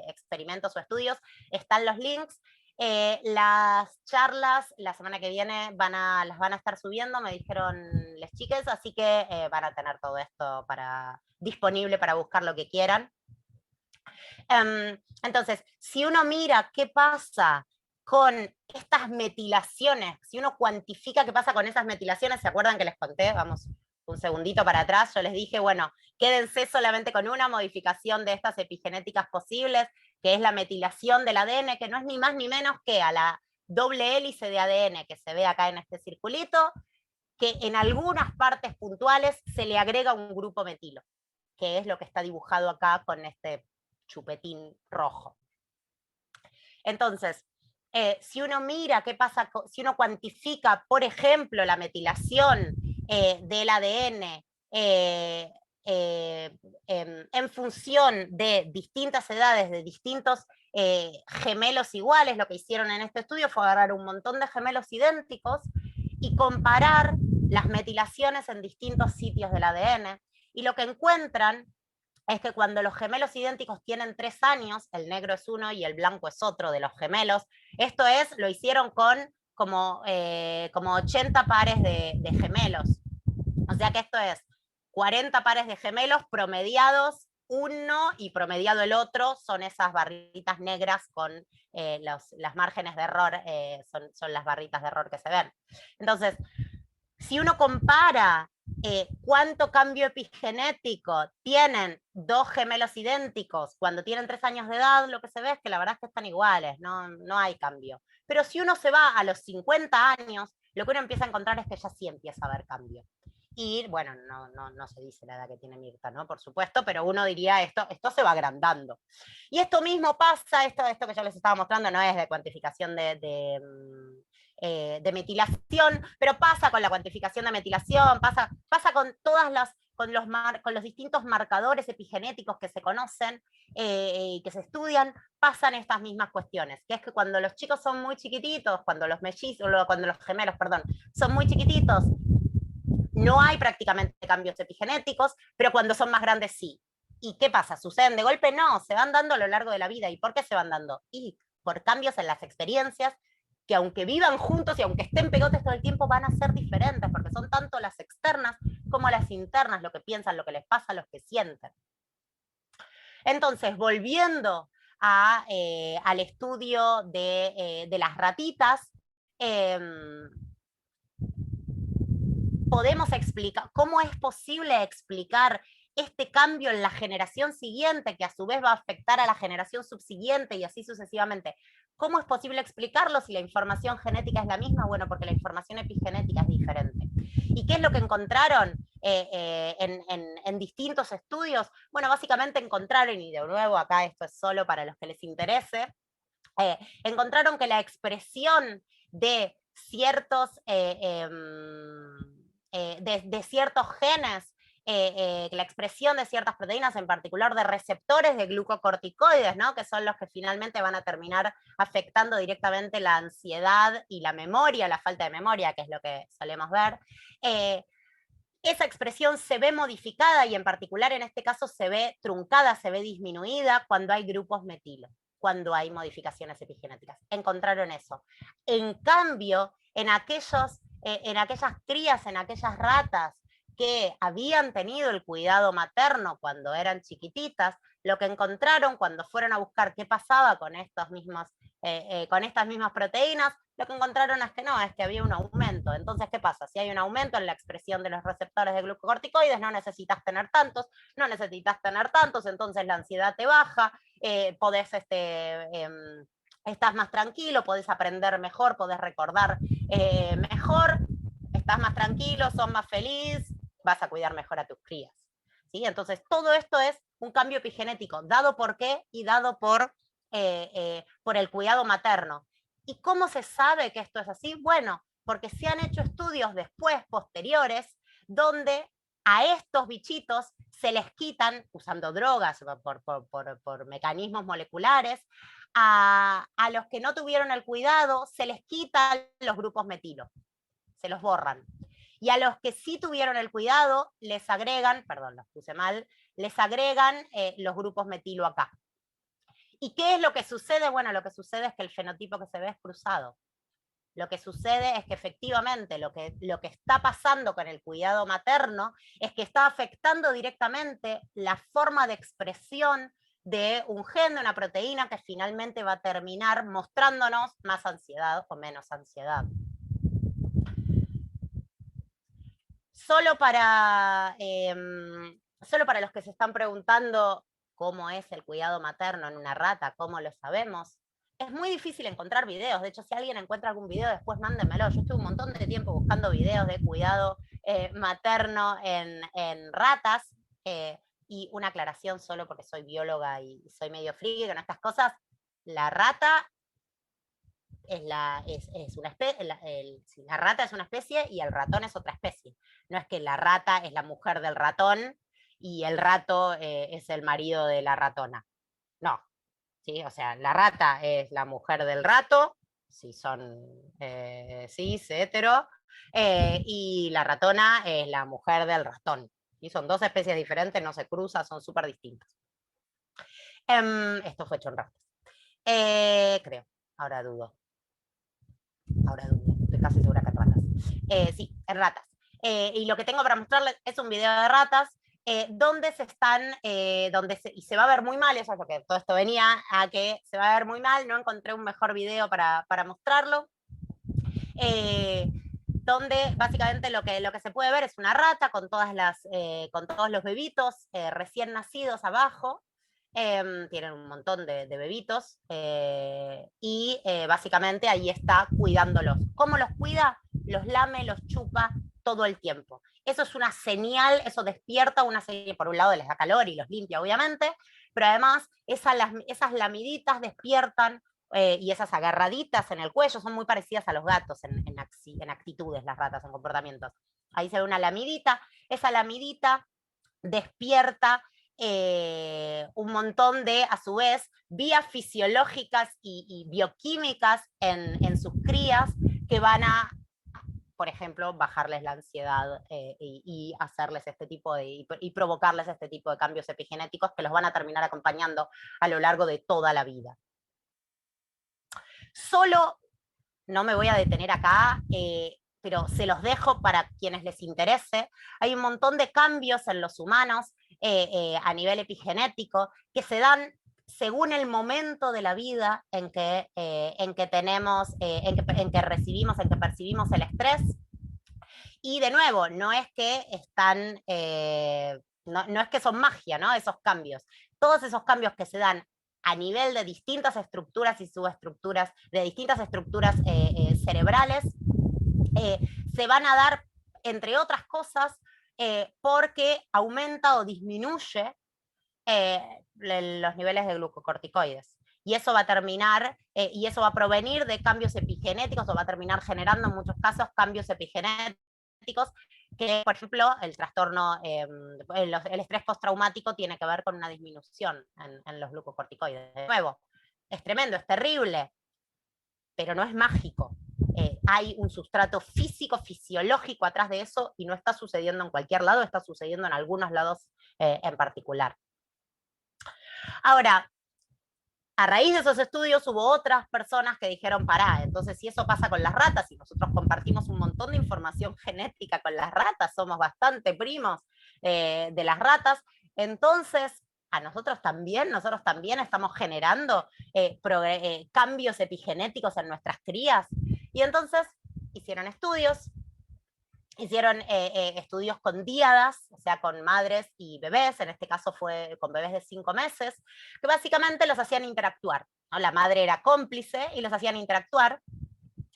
experimentos o estudios, están los links. Las charlas la semana que viene las van a estar subiendo, me dijeron las chicas, así que van a tener todo esto disponible para buscar lo que quieran. Entonces, si uno mira qué pasa con estas metilaciones, si uno cuantifica qué pasa con esas metilaciones, ¿se acuerdan que les conté? Vamos un segundito para atrás, yo les dije, bueno, quédense solamente con una modificación de estas epigenéticas posibles, que es la metilación del ADN, que no es ni más ni menos que a la doble hélice de ADN que se ve acá en este circulito, que en algunas partes puntuales se le agrega un grupo metilo, que es lo que está dibujado acá con este chupetín rojo. Entonces, si uno mira qué pasa, si uno cuantifica, por ejemplo, la metilación del ADN en función de distintas edades, de distintos gemelos iguales, lo que hicieron en este estudio fue agarrar un montón de gemelos idénticos y comparar las metilaciones en distintos sitios del ADN, y lo que encuentran es que cuando los gemelos idénticos tienen 3 años, el negro es uno y el blanco es otro de los gemelos, esto es, lo hicieron con como 80 pares de gemelos, o sea que esto es 40 pares de gemelos promediados uno y promediado el otro, son esas barritas negras con las márgenes de error, son las barritas de error que se ven. Entonces, si uno compara cuánto cambio epigenético tienen dos gemelos idénticos cuando tienen 3 años de edad, lo que se ve es que la verdad es que están iguales, no hay cambio. Pero si uno se va a los 50 años, lo que uno empieza a encontrar es que ya sí empieza a haber cambio. Y bueno, no se dice la edad que tiene Mirta, ¿no? Por supuesto, pero uno diría esto se va agrandando. Y esto mismo pasa, esto que yo les estaba mostrando no es de cuantificación de metilación, pero pasa con la cuantificación de metilación, pasa con todas las, con los distintos marcadores epigenéticos que se conocen y que se estudian, pasan estas mismas cuestiones, que es que cuando los chicos son muy chiquititos, cuando los gemelos, perdón, son muy chiquititos, no hay prácticamente cambios epigenéticos, pero cuando son más grandes sí. ¿Y qué pasa? ¿Suceden de golpe? No, se van dando a lo largo de la vida. ¿Y por qué se van dando? Y por cambios en las experiencias que aunque vivan juntos y aunque estén pegotes todo el tiempo, van a ser diferentes, porque son tanto las externas como las internas, lo que piensan, lo que les pasa, lo que sienten. Entonces, volviendo al estudio de las ratitas, podemos explicar, ¿cómo es posible explicar este cambio en la generación siguiente, que a su vez va a afectar a la generación subsiguiente y así sucesivamente? ¿Cómo es posible explicarlo si la información genética es la misma? Bueno, porque la información epigenética es diferente. ¿Y qué es lo que encontraron en distintos estudios? Bueno, básicamente encontraron, y de nuevo acá esto es solo para los que les interese, encontraron que la expresión de ciertos de ciertos genes, la expresión de ciertas proteínas, en particular de receptores de glucocorticoides, ¿no? Que son los que finalmente van a terminar afectando directamente la ansiedad y la memoria, la falta de memoria, que es lo que solemos ver. Esa expresión se ve modificada y en particular en este caso se ve truncada, se ve disminuida cuando hay grupos metilo, cuando hay modificaciones epigenéticas. Encontraron eso. En cambio, en aquellas crías, en aquellas ratas que habían tenido el cuidado materno cuando eran chiquititas, lo que encontraron cuando fueron a buscar qué pasaba con estas mismas proteínas, lo que encontraron es que había un aumento. Entonces, ¿qué pasa? Si hay un aumento en la expresión de los receptores de glucocorticoides, no necesitas tener tantos, entonces la ansiedad te baja, estás más tranquilo, podés aprender mejor, podés recordar mejor, estás más tranquilo, sos más feliz, vas a cuidar mejor a tus crías. ¿Sí? Entonces, todo esto es un cambio epigenético, dado por qué y dado por el cuidado materno. ¿Y cómo se sabe que esto es así? Bueno, porque se han hecho estudios después, posteriores, donde a estos bichitos se les quitan, usando drogas por mecanismos moleculares, a los que no tuvieron el cuidado se les quitan los grupos metilo. se los borran. Y a los que sí tuvieron el cuidado, les agregan, perdón, los puse mal, les agregan los grupos metilo acá. ¿Y qué es lo que sucede? Bueno, lo que sucede es que el fenotipo que se ve es cruzado. Lo que sucede es que efectivamente lo que está pasando con el cuidado materno es que está afectando directamente la forma de expresión de un gen, de una proteína que finalmente va a terminar mostrándonos más ansiedad o menos ansiedad. Solo para los que se están preguntando cómo es el cuidado materno en una rata, cómo lo sabemos, es muy difícil encontrar videos. De hecho, si alguien encuentra algún video, después mándenmelo. Yo estuve un montón de tiempo buscando videos de cuidado materno en ratas. Y una aclaración solo porque soy bióloga y soy medio friki con estas cosas. La rata es una especie, la rata es una especie y el ratón es otra especie. No es que la rata es la mujer del ratón y el rato es el marido de la ratona. No. ¿Sí? O sea, la rata es la mujer del rato, si son cis, hetero, y la ratona es la mujer del ratón. Y son dos especies diferentes, no se cruzan, son súper distintas. Esto fue hecho en ratas. Creo, ahora dudo. Estoy casi segura que en ratas. Sí, en ratas. Y lo que tengo para mostrarles es un video de ratas donde se están, y se va a ver muy mal, eso es lo que todo esto venía, a que se va a ver muy mal, no encontré un mejor video para mostrarlo, donde básicamente lo que se puede ver es una rata con todos los bebitos recién nacidos abajo. Tienen un montón de bebitos y básicamente ahí está cuidándolos. ¿Cómo los cuida? Los lame, los chupa todo el tiempo. Eso es una señal, eso despierta una señal, por un lado les da calor y los limpia obviamente, pero además esas lamiditas despiertan y esas agarraditas en el cuello son muy parecidas a los gatos en actitudes, las ratas, en comportamientos. Ahí se ve una lamidita, esa lamidita despierta un montón de, a su vez, vías fisiológicas y bioquímicas en sus crías que van a, por ejemplo, bajarles la ansiedad y hacerles este tipo de, y provocarles este tipo de cambios epigenéticos que los van a terminar acompañando a lo largo de toda la vida. Solo, no me voy a detener acá, pero se los dejo para quienes les interese. Hay un montón de cambios en los humanos a nivel epigenético que se dan según el momento de la vida en que tenemos, en que recibimos, en que percibimos el estrés. Y de nuevo, no es que están, no es que son magia, ¿no? Esos cambios. Todos esos cambios que se dan a nivel de distintas estructuras y subestructuras, de distintas estructuras cerebrales, se van a dar, entre otras cosas, porque aumenta o disminuye los niveles de glucocorticoides. Y eso va a terminar, y eso va a provenir de cambios epigenéticos, o va a terminar generando en muchos casos cambios epigenéticos, que por ejemplo el trastorno, el estrés postraumático tiene que ver con una disminución en los glucocorticoides. De nuevo, es tremendo, es terrible, pero no es mágico. Hay un sustrato físico, fisiológico atrás de eso, y no está sucediendo en cualquier lado, está sucediendo en algunos lados en particular. Ahora, a raíz de esos estudios hubo otras personas que dijeron, pará, entonces si eso pasa con las ratas, y nosotros compartimos un montón de información genética con las ratas, somos bastante primos de las ratas, entonces nosotros también estamos generando cambios epigenéticos en nuestras crías. Y entonces hicieron estudios con díadas, o sea, con madres y bebés, en este caso fue con bebés de 5 meses, que básicamente los hacían interactuar, ¿no? La madre era cómplice y los hacían interactuar,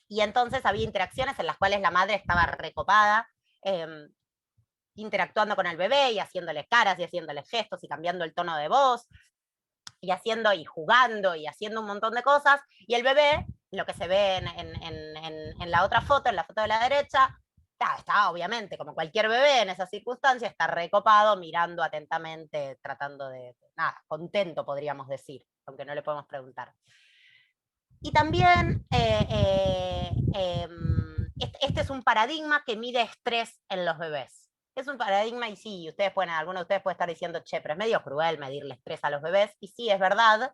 y entonces había interacciones en las cuales la madre estaba recopada, interactuando con el bebé y haciéndole caras y haciéndole gestos y cambiando el tono de voz, y jugando y haciendo un montón de cosas, y el bebé, lo que se ve en la otra foto, en la foto de la derecha, está obviamente, como cualquier bebé en esas circunstancias, está recopado, mirando atentamente, tratando de, contento podríamos decir, aunque no le podemos preguntar. Y también este es un paradigma que mide estrés en los bebés. Es un paradigma, y sí, algunos de ustedes pueden estar diciendo, che, pero es medio cruel medirle estrés a los bebés, y sí, es verdad,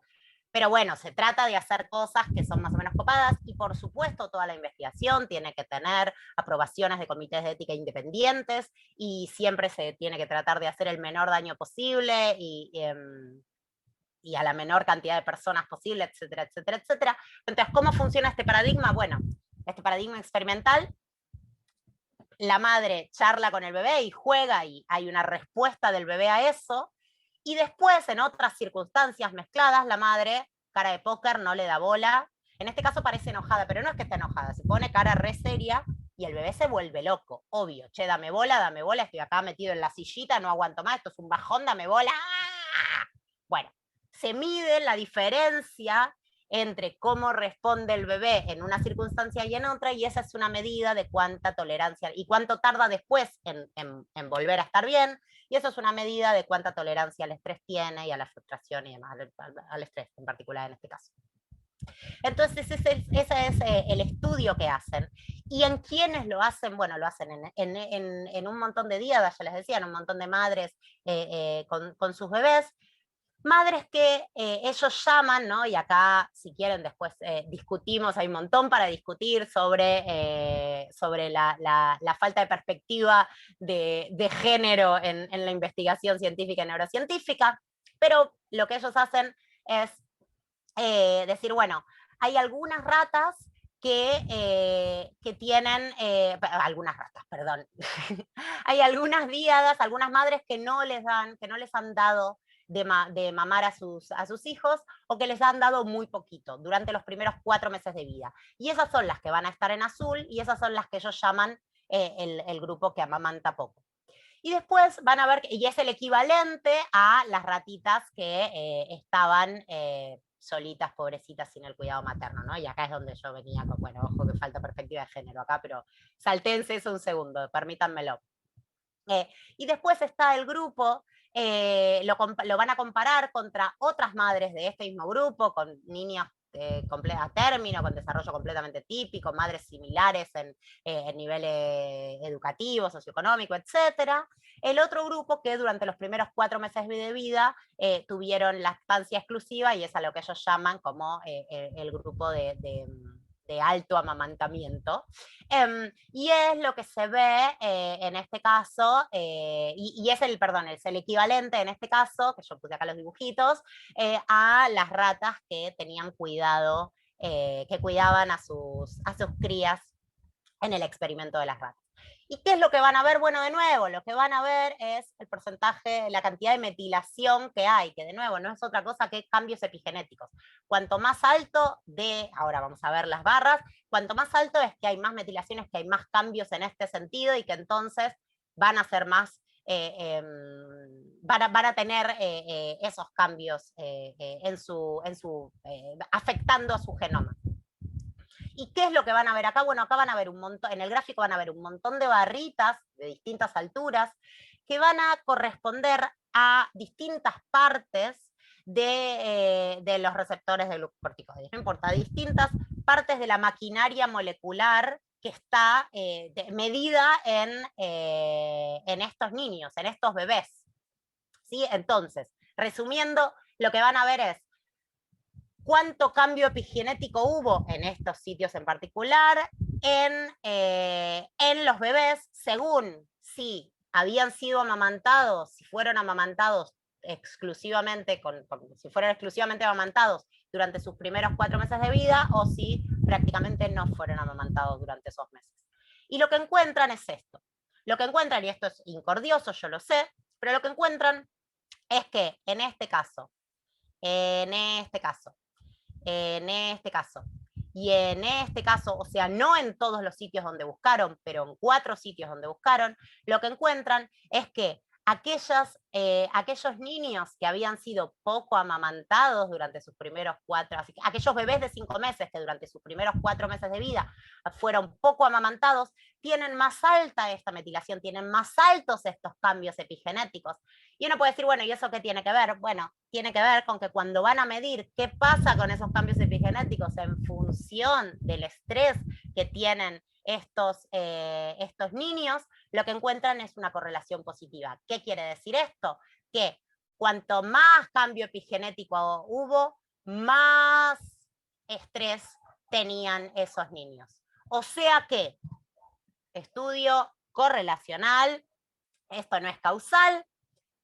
pero bueno, se trata de hacer cosas que son más o menos copadas, y por supuesto toda la investigación tiene que tener aprobaciones de comités de ética independientes, y siempre se tiene que tratar de hacer el menor daño posible, y a la menor cantidad de personas posible, etcétera, etcétera, etcétera. Entonces, ¿cómo funciona este paradigma? Bueno, este paradigma experimental, la madre charla con el bebé y juega, y hay una respuesta del bebé a eso, y después, en otras circunstancias mezcladas, la madre, cara de póker, no le da bola. En este caso parece enojada, pero no es que esté enojada, se pone cara re seria, y el bebé se vuelve loco, obvio. Che, dame bola, estoy acá metido en la sillita, no aguanto más, esto es un bajón, dame bola. Bueno, se mide la diferencia entre cómo responde el bebé en una circunstancia y en otra, y esa es una medida de cuánta tolerancia y cuánto tarda después en volver a estar bien, y eso es una medida de cuánta tolerancia al estrés tiene, y a la frustración y demás, al estrés en particular en este caso. Entonces ese es el estudio que hacen. ¿Y en quiénes lo hacen? Bueno, lo hacen en un montón de días, ya les decía, en un montón de madres con sus bebés. Madres que ellos llaman, ¿no? Y acá, si quieren, después discutimos, hay un montón para discutir sobre la falta de perspectiva de género en la investigación científica y neurocientífica, pero lo que ellos hacen es decir, bueno, hay algunas ratas que tienen, algunas ratas, perdón, hay algunas díadas, algunas madres que no les han dado de mamar a sus hijos, o que les han dado muy poquito durante los primeros 4 meses de vida. Y esas son las que van a estar en azul, y esas son las que ellos llaman el grupo que amamanta poco. Y después van a ver, y es el equivalente a las ratitas que estaban solitas, pobrecitas, sin el cuidado materno, ¿no? Y acá es donde yo venía con, bueno, ojo que falta perspectiva de género acá, pero saltéense eso un segundo, permítanmelo. Y después está el grupo, lo van a comparar contra otras madres de este mismo grupo, con niños a término, con desarrollo completamente típico, madres similares en niveles educativos, socioeconómico, etc. El otro grupo que durante los primeros 4 meses de vida tuvieron lactancia exclusiva, y es a lo que ellos llaman como el grupo de alto amamantamiento. Y es lo que se ve en este caso, y es es el equivalente en este caso, que yo puse acá los dibujitos, a las ratas que tenían cuidado, que cuidaban a sus crías en el experimento de las ratas. ¿Y qué es lo que van a ver? Bueno, de nuevo, lo que van a ver es el porcentaje, la cantidad de metilación que hay, que de nuevo no es otra cosa que cambios epigenéticos. Cuanto más alto ahora vamos a ver las barras, cuanto más alto es que hay más metilaciones, que hay más cambios en este sentido, y que entonces van a ser más, van a tener esos cambios afectando a su genoma. ¿Y qué es lo que van a ver acá? Bueno, acá van a ver un montón, en el gráfico van a ver un montón de barritas de distintas alturas que van a corresponder a distintas partes de los receptores de glucocorticoides. No importa, distintas partes de la maquinaria molecular que está medida en estos niños, en estos bebés. ¿Sí? Entonces, resumiendo, lo que van a ver es cuánto cambio epigenético hubo en estos sitios en particular en los bebés, según si habían sido amamantados, si fueron amamantados exclusivamente, si fueron exclusivamente amamantados durante sus primeros 4 meses de vida, o si prácticamente no fueron amamantados durante esos meses. Y lo que encuentran es esto. Lo que encuentran, y esto es incordioso, yo lo sé, pero lo que encuentran es que en este caso, y en este caso, o sea, no en todos los sitios donde buscaron, pero en 4 sitios donde buscaron, lo que encuentran es que aquellos niños que habían sido poco amamantados durante sus primeros 4, aquellos bebés de 5 meses que durante sus primeros 4 meses de vida fueron poco amamantados, tienen más alta esta metilación, tienen más altos estos cambios epigenéticos. Y uno puede decir, bueno, ¿y eso qué tiene que ver? Bueno, tiene que ver con que cuando van a medir qué pasa con esos cambios epigenéticos en función del estrés que tienen estos niños, lo que encuentran es una correlación positiva. ¿Qué quiere decir esto? Que cuanto más cambio epigenético hubo, más estrés tenían esos niños. O sea que, estudio correlacional, esto no es causal,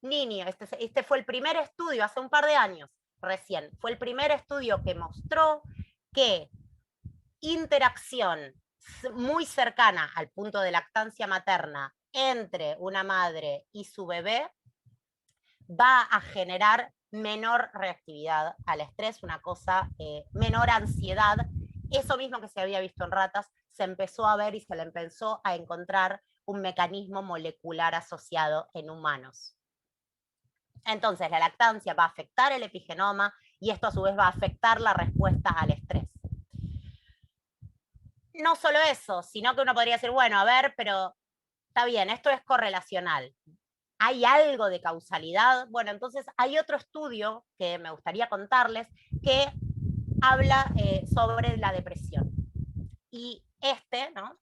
niño, este fue el primer estudio hace un par de años, recién, fue el primer estudio que mostró que interacción muy cercana al punto de lactancia materna entre una madre y su bebé va a generar menor reactividad al estrés, una cosa, menor ansiedad. Eso mismo que se había visto en ratas, se empezó a ver y se le empezó a encontrar un mecanismo molecular asociado en humanos. Entonces, la lactancia va a afectar el epigenoma y esto a su vez va a afectar la respuesta al estrés. No solo eso, sino que uno podría decir, bueno, a ver, pero está bien, esto es correlacional. ¿Hay algo de causalidad? Bueno, entonces hay otro estudio que me gustaría contarles que habla sobre la depresión. Y ¿no?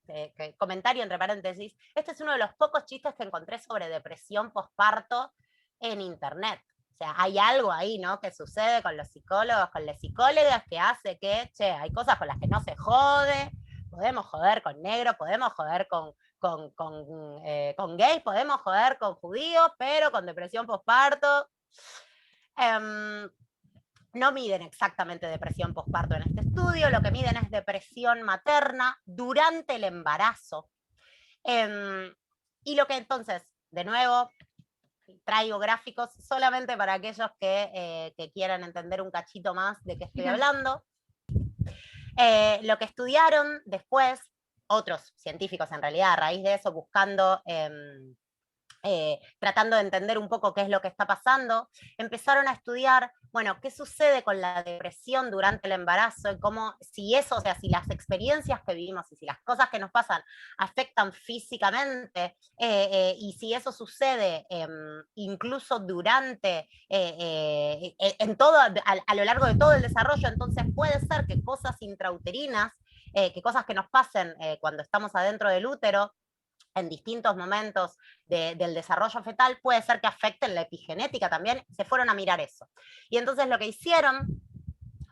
Comentario entre paréntesis, este es uno de los pocos chistes que encontré sobre depresión posparto en internet. O sea, hay algo ahí, ¿no? Que sucede con los psicólogos, con las psicólogas, que hace que, hay cosas con las que no se jode, podemos joder con negro, podemos joder con gays, podemos joder con judíos, pero con depresión posparto. No miden exactamente depresión posparto en este estudio, lo que miden es depresión materna durante el embarazo. Y lo que entonces, de nuevo, traigo gráficos solamente para aquellos que quieran entender un cachito más de qué estoy hablando. Lo que estudiaron después, otros científicos en realidad, a raíz de eso, buscando, tratando de entender un poco qué es lo que está pasando, empezaron a estudiar, bueno, qué sucede con la depresión durante el embarazo y cómo, si eso, o sea, si las experiencias que vivimos y si las cosas que nos pasan afectan físicamente y si eso sucede incluso durante, en todo, a lo largo de todo el desarrollo, entonces puede ser que cosas intrauterinas, que cosas que nos pasen cuando estamos adentro del útero, en distintos momentos del desarrollo fetal, puede ser que afecten la epigenética también, se fueron a mirar eso. Y entonces lo que hicieron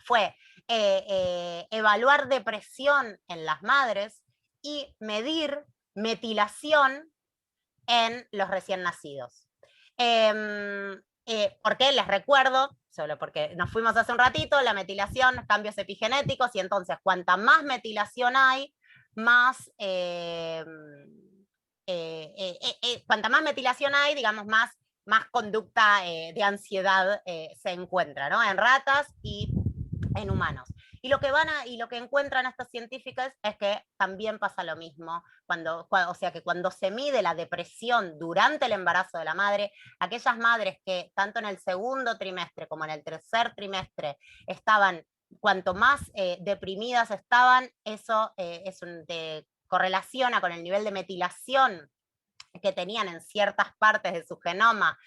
fue evaluar depresión en las madres y medir metilación en los recién nacidos. ¿Por qué? Les recuerdo, solo porque nos fuimos hace un ratito, la metilación, cambios epigenéticos, y entonces cuanta más metilación hay, más... cuanta más metilación hay, digamos, más conducta de ansiedad se encuentra, ¿no? En ratas y en humanos. Y lo que encuentran estos científicos es que también pasa lo mismo, o sea que cuando se mide la depresión durante el embarazo de la madre, aquellas madres que tanto en el segundo trimestre como en el tercer trimestre estaban, cuanto más deprimidas estaban, eso correlaciona con el nivel de metilación que tenían en ciertas partes de su genoma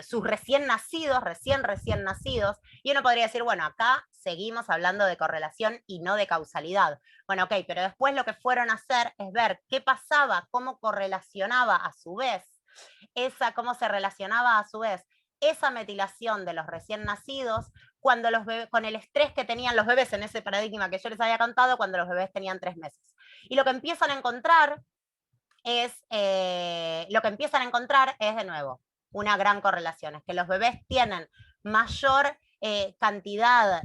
sus recién nacidos, recién nacidos, y uno podría decir, bueno, acá seguimos hablando de correlación y no de causalidad. Bueno, ok, pero después lo que fueron a hacer es ver qué pasaba, cómo correlacionaba a su vez, cómo se relacionaba a su vez esa metilación de los recién nacidos cuando los bebés, con el estrés que tenían los bebés en ese paradigma que yo les había contado cuando los bebés tenían 3 meses. Y lo que empiezan a encontrar es, de nuevo, una gran correlación, es que los bebés tienen mayor cantidad,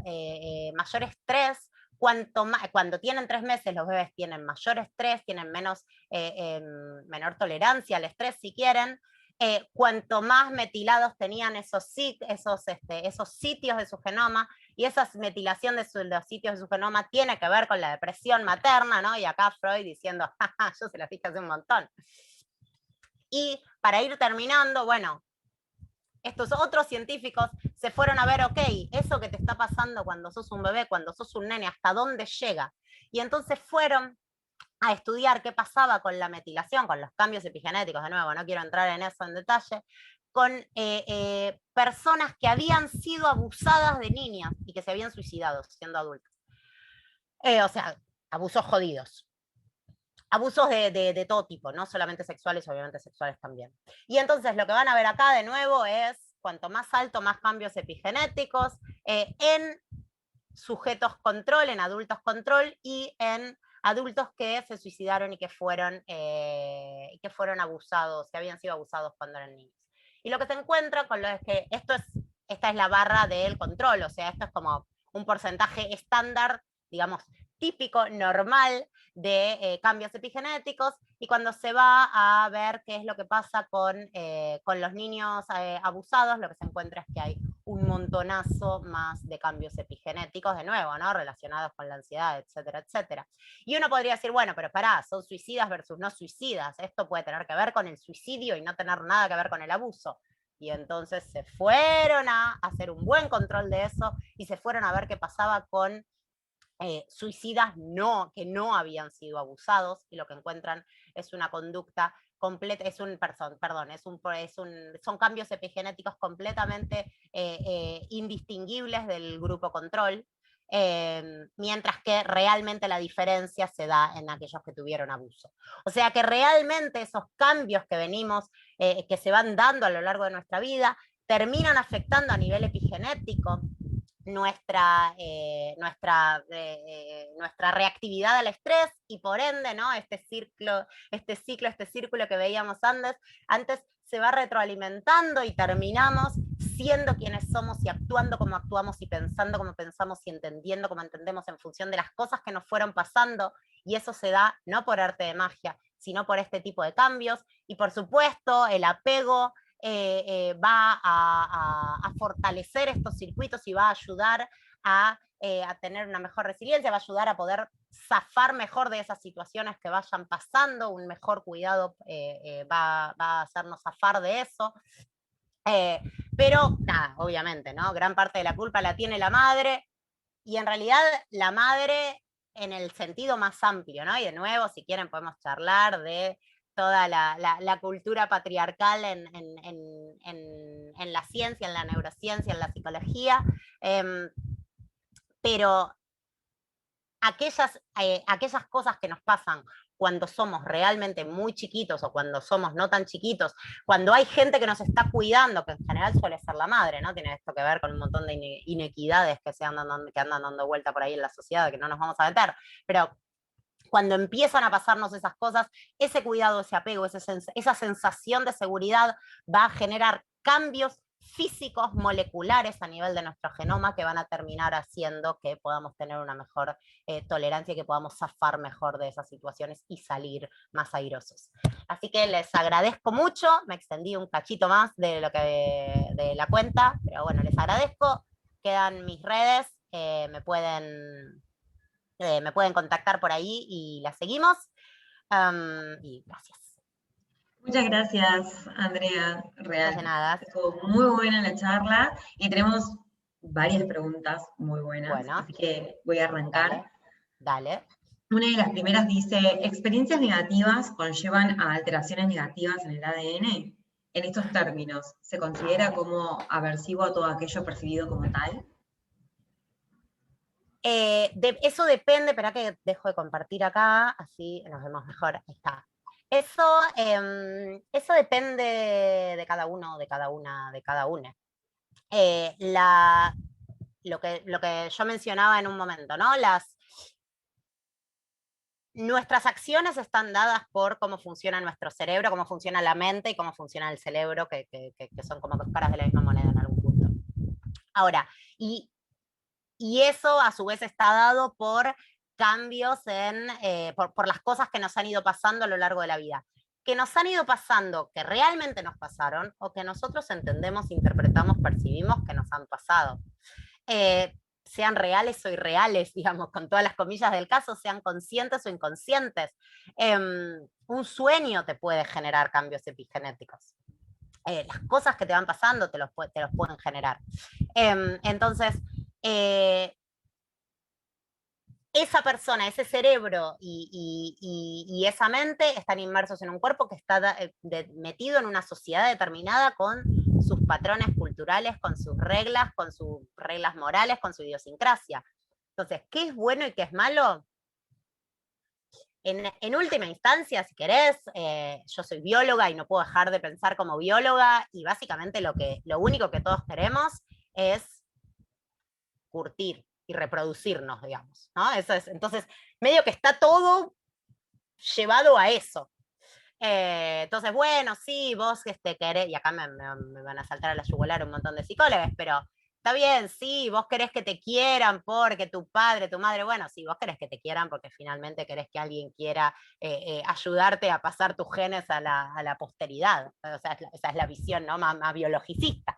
mayor estrés, cuando tienen 3 meses los bebés tienen mayor estrés, tienen menor tolerancia al estrés si quieren, cuanto más metilados tenían esos sitios de su genoma, y esa metilación de los sitios de su genoma tiene que ver con la depresión materna, ¿no? Y acá Freud diciendo, jaja, yo se las dije hace un montón. Y para ir terminando, bueno, estos otros científicos se fueron a ver, ok, eso que te está pasando cuando sos un bebé, cuando sos un nene, ¿hasta dónde llega? Y entonces fueron a estudiar qué pasaba con la metilación, con los cambios epigenéticos, de nuevo, no quiero entrar en eso en detalle, con personas que habían sido abusadas de niñas y que se habían suicidado siendo adultas. O sea, abusos jodidos. Abusos de todo tipo, no solamente sexuales, obviamente sexuales también. Y entonces lo que van a ver acá de nuevo es, cuanto más alto, más cambios epigenéticos en sujetos control, en adultos control y en adultos que se suicidaron y que fueron abusados, que habían sido abusados cuando eran niños. Y lo que se encuentra con lo es que esta es la barra del control, o sea, esto es como un porcentaje estándar, digamos, típico, normal, de cambios epigenéticos, y cuando se va a ver qué es lo que pasa con los niños abusados, lo que se encuentra es que hay un montonazo más de cambios epigenéticos, de nuevo, ¿no? Relacionados con la ansiedad, etcétera, etcétera. Y uno podría decir, bueno, pero pará, son suicidas versus no suicidas, esto puede tener que ver con el suicidio y no tener nada que ver con el abuso. Y entonces se fueron a hacer un buen control de eso y se fueron a ver qué pasaba con suicidas que no habían sido abusados, y lo que encuentran es una conducta completa, son cambios epigenéticos completamente indistinguibles del grupo control, mientras que realmente la diferencia se da en aquellos que tuvieron abuso. O sea que realmente esos cambios que que se van dando a lo largo de nuestra vida, terminan afectando a nivel epigenético nuestra reactividad al estrés, y por ende, ¿no? Este círculo que veíamos antes se va retroalimentando y terminamos siendo quienes somos y actuando como actuamos y pensando como pensamos y entendiendo como entendemos en función de las cosas que nos fueron pasando, y eso se da no por arte de magia, sino por este tipo de cambios, y por supuesto el apego va a fortalecer estos circuitos y va a ayudar a tener una mejor resiliencia, va a ayudar a poder zafar mejor de esas situaciones que vayan pasando, un mejor cuidado va a hacernos zafar de eso. Pero nada, obviamente, ¿no? Gran parte de la culpa la tiene la madre, y en realidad la madre en el sentido más amplio, ¿no? Y de nuevo, si quieren, podemos charlar de toda la cultura patriarcal en la ciencia, en la neurociencia, en la psicología, pero aquellas cosas que nos pasan cuando somos realmente muy chiquitos o cuando somos no tan chiquitos, cuando hay gente que nos está cuidando, que en general suele ser la madre, ¿no? Tiene esto que ver con un montón de inequidades que andan dando vuelta por ahí en la sociedad, que no nos vamos a meter, pero cuando empiezan a pasarnos esas cosas, ese cuidado, ese apego, esa sensación de seguridad va a generar cambios físicos, moleculares a nivel de nuestro genoma, que van a terminar haciendo que podamos tener una mejor tolerancia y que podamos zafar mejor de esas situaciones y salir más airosos. Así que les agradezco mucho, me extendí un cachito más de de la cuenta, pero bueno, les agradezco, quedan mis redes, me pueden contactar por ahí y la seguimos. Y gracias. Muchas gracias, Andrea. No de nada. Estuvo muy buena la charla y tenemos varias preguntas muy buenas, Bueno, así que voy a arrancar. Dale. Una de las primeras dice, ¿experiencias negativas conllevan a alteraciones negativas en el ADN? En estos términos, ¿se considera como aversivo a todo aquello percibido como tal? Eso depende, espera que dejo de compartir acá, así nos vemos mejor. Ahí está. Eso depende de cada uno, de cada una, de cada una. Lo que yo mencionaba en un momento, ¿no? Nuestras acciones están dadas por cómo funciona nuestro cerebro, cómo funciona la mente y cómo funciona el cerebro, que son como dos caras de la misma moneda en algún punto. Ahora, y eso a su vez está dado por cambios por las cosas que nos han ido pasando a lo largo de la vida. Que nos han ido pasando, que realmente nos pasaron, o que nosotros entendemos, interpretamos, percibimos que nos han pasado. Sean reales o irreales, digamos, con todas las comillas del caso, sean conscientes o inconscientes. Un sueño te puede generar cambios epigenéticos. Las cosas que te van pasando te los pueden generar. Entonces, esa persona, ese cerebro y esa mente están inmersos en un cuerpo que está metido en una sociedad determinada con sus patrones culturales, con sus reglas morales, con su idiosincrasia. Entonces, ¿qué es bueno y qué es malo? en última instancia, si querés, yo soy bióloga y no puedo dejar de pensar como bióloga, y básicamente lo único que todos queremos es curtir y reproducirnos, digamos, ¿no? Eso es, entonces, medio que está todo llevado a eso. Entonces, bueno, sí, vos querés, y acá me van a saltar a la yugular un montón de psicólogos, pero está bien, sí, vos querés que te quieran porque tu padre, tu madre, bueno, sí, vos querés que te quieran porque finalmente querés que alguien quiera ayudarte a pasar tus genes a la posteridad. O sea, esa es la visión, ¿no? Más biologicista.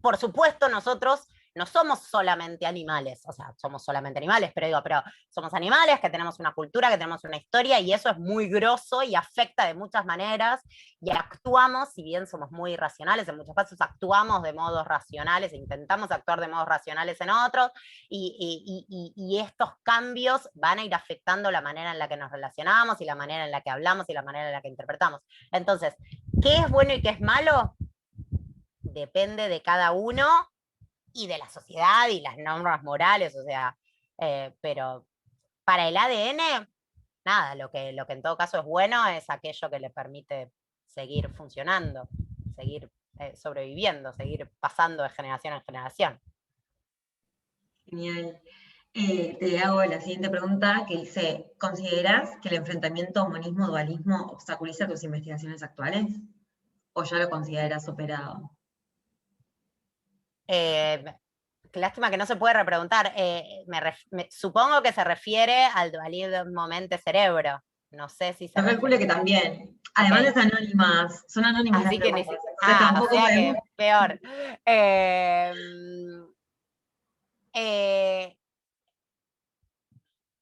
Por supuesto, nosotros no somos solamente animales, o sea, somos solamente animales, pero somos animales que tenemos una cultura, que tenemos una historia, y eso es muy grosso y afecta de muchas maneras, y actuamos, si bien somos muy racionales, en muchos casos actuamos de modos racionales, e intentamos actuar de modos racionales en otros, y estos cambios van a ir afectando la manera en la que nos relacionamos, y la manera en la que hablamos, y la manera en la que interpretamos. Entonces, ¿qué es bueno y qué es malo? Depende de cada uno y de la sociedad y las normas morales, o sea, pero para el ADN, nada, lo que en todo caso es bueno es aquello que le permite seguir funcionando, seguir sobreviviendo, seguir pasando de generación en generación. Genial. Te hago la siguiente pregunta que dice, ¿consideras que el enfrentamiento humanismo-dualismo obstaculiza tus investigaciones actuales? ¿O ya lo consideras superado? Eh, Qué lástima que no se puede repreguntar. Supongo que se refiere al dualismo mente-cerebro. No sé si se Yo calculo refiere. que también. Además Ok. es anónimas, son anónimas las Así que preguntas, entonces o tampoco sea podemos. que peor. Eh, eh,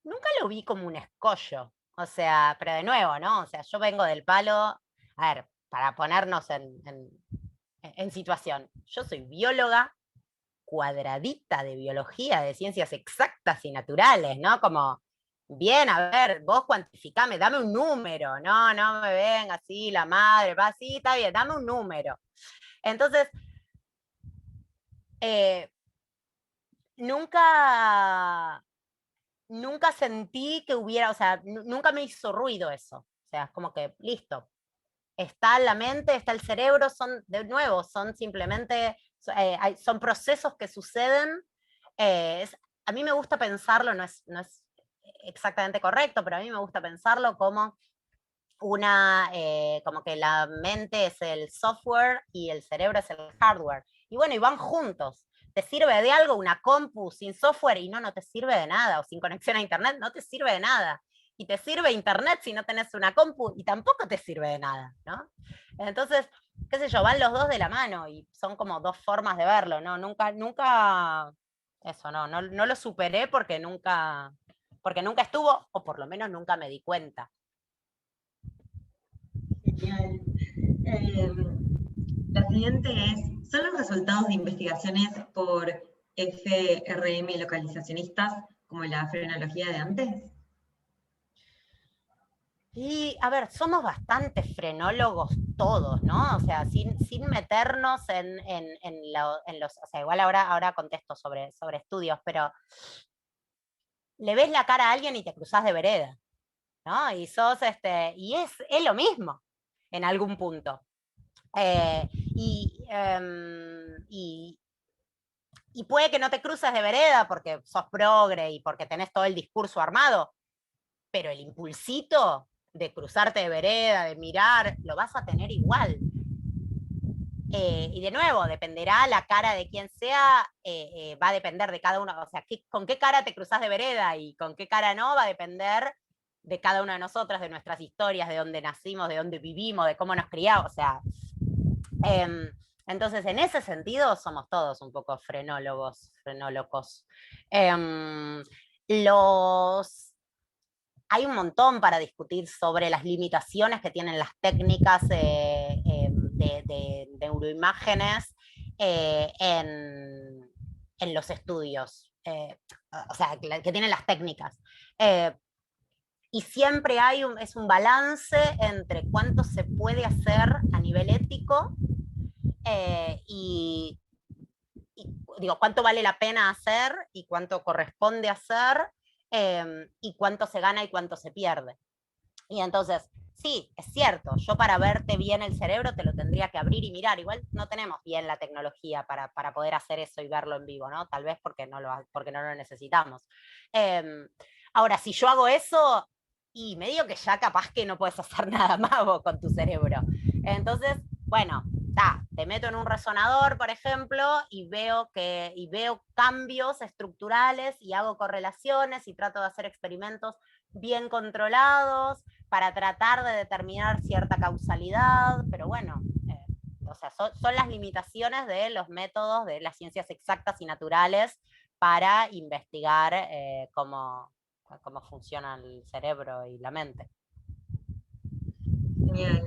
Nunca lo vi como un escollo. O sea, pero de nuevo, ¿no? O sea, yo vengo del palo. A ver, para ponernos en situación. Yo soy bióloga, cuadradita de biología, de ciencias exactas y naturales, ¿no? Como, bien, a ver, vos cuantificame, dame un número, no me venga así la madre, va así, está bien, dame un número. Entonces, eh, nunca, nunca sentí que hubiera, o sea, nunca me hizo ruido eso. O sea, es como que, listo, está la mente, está el cerebro, son, de nuevo, son simplemente, son procesos que suceden. A mí me gusta pensarlo, no es exactamente correcto, pero a mí me gusta pensarlo como como que la mente es el software y el cerebro es el hardware. Y bueno, y van juntos. ¿Te sirve de algo una compu sin software? Y no te sirve de nada. O sin conexión a internet, no te sirve de nada. Y te sirve internet si no tenés una compu y tampoco te sirve de nada, ¿no? Entonces, qué sé yo, van los dos de la mano y son como dos formas de verlo, ¿no? Nunca, eso, no lo superé porque nunca estuvo, o por lo menos nunca me di cuenta. Genial. La siguiente es, ¿son los resultados de investigaciones por FRM localizacionistas como la frenología de antes? Y, a ver, somos bastante frenólogos todos, ¿no? O sea, sin meternos en los... O sea, igual ahora contesto sobre estudios, pero le ves la cara a alguien y te cruzás de vereda, ¿no? Y y es lo mismo en algún punto. Eh, y, em, y, y puede que no te cruces de vereda porque sos progre y porque tenés todo el discurso armado, pero el impulsito de cruzarte de vereda, de mirar, lo vas a tener igual. Y de nuevo, dependerá la cara de quien sea, va a depender de cada uno. O sea, con qué cara te cruzas de vereda y con qué cara no, va a depender de cada una de nosotras, de nuestras historias, de dónde nacimos, de dónde vivimos, de cómo nos criamos. O sea, eh, entonces en ese sentido somos todos un poco frenólogos. Eh, los hay un montón para discutir sobre las limitaciones que tienen las técnicas de neuroimágenes en los estudios, o sea, que tienen las técnicas. Eh, y siempre es un balance entre cuánto se puede hacer a nivel ético y digo, cuánto vale la pena hacer y cuánto corresponde hacer y cuánto se gana y cuánto se pierde. Y entonces, sí, es cierto, yo para verte bien el cerebro te lo tendría que abrir y mirar. Igual no tenemos bien la tecnología para poder hacer eso y verlo en vivo, ¿no? Tal vez porque no lo necesitamos. Ahora, si yo hago eso, y me digo que ya capaz que no puedes hacer nada más vos con tu cerebro. Entonces, bueno, te meto en un resonador, por ejemplo, y veo cambios estructurales y hago correlaciones y trato de hacer experimentos bien controlados para tratar de determinar cierta causalidad, pero bueno, o sea, son las limitaciones de los métodos de las ciencias exactas y naturales para investigar cómo funciona el cerebro y la mente. Genial.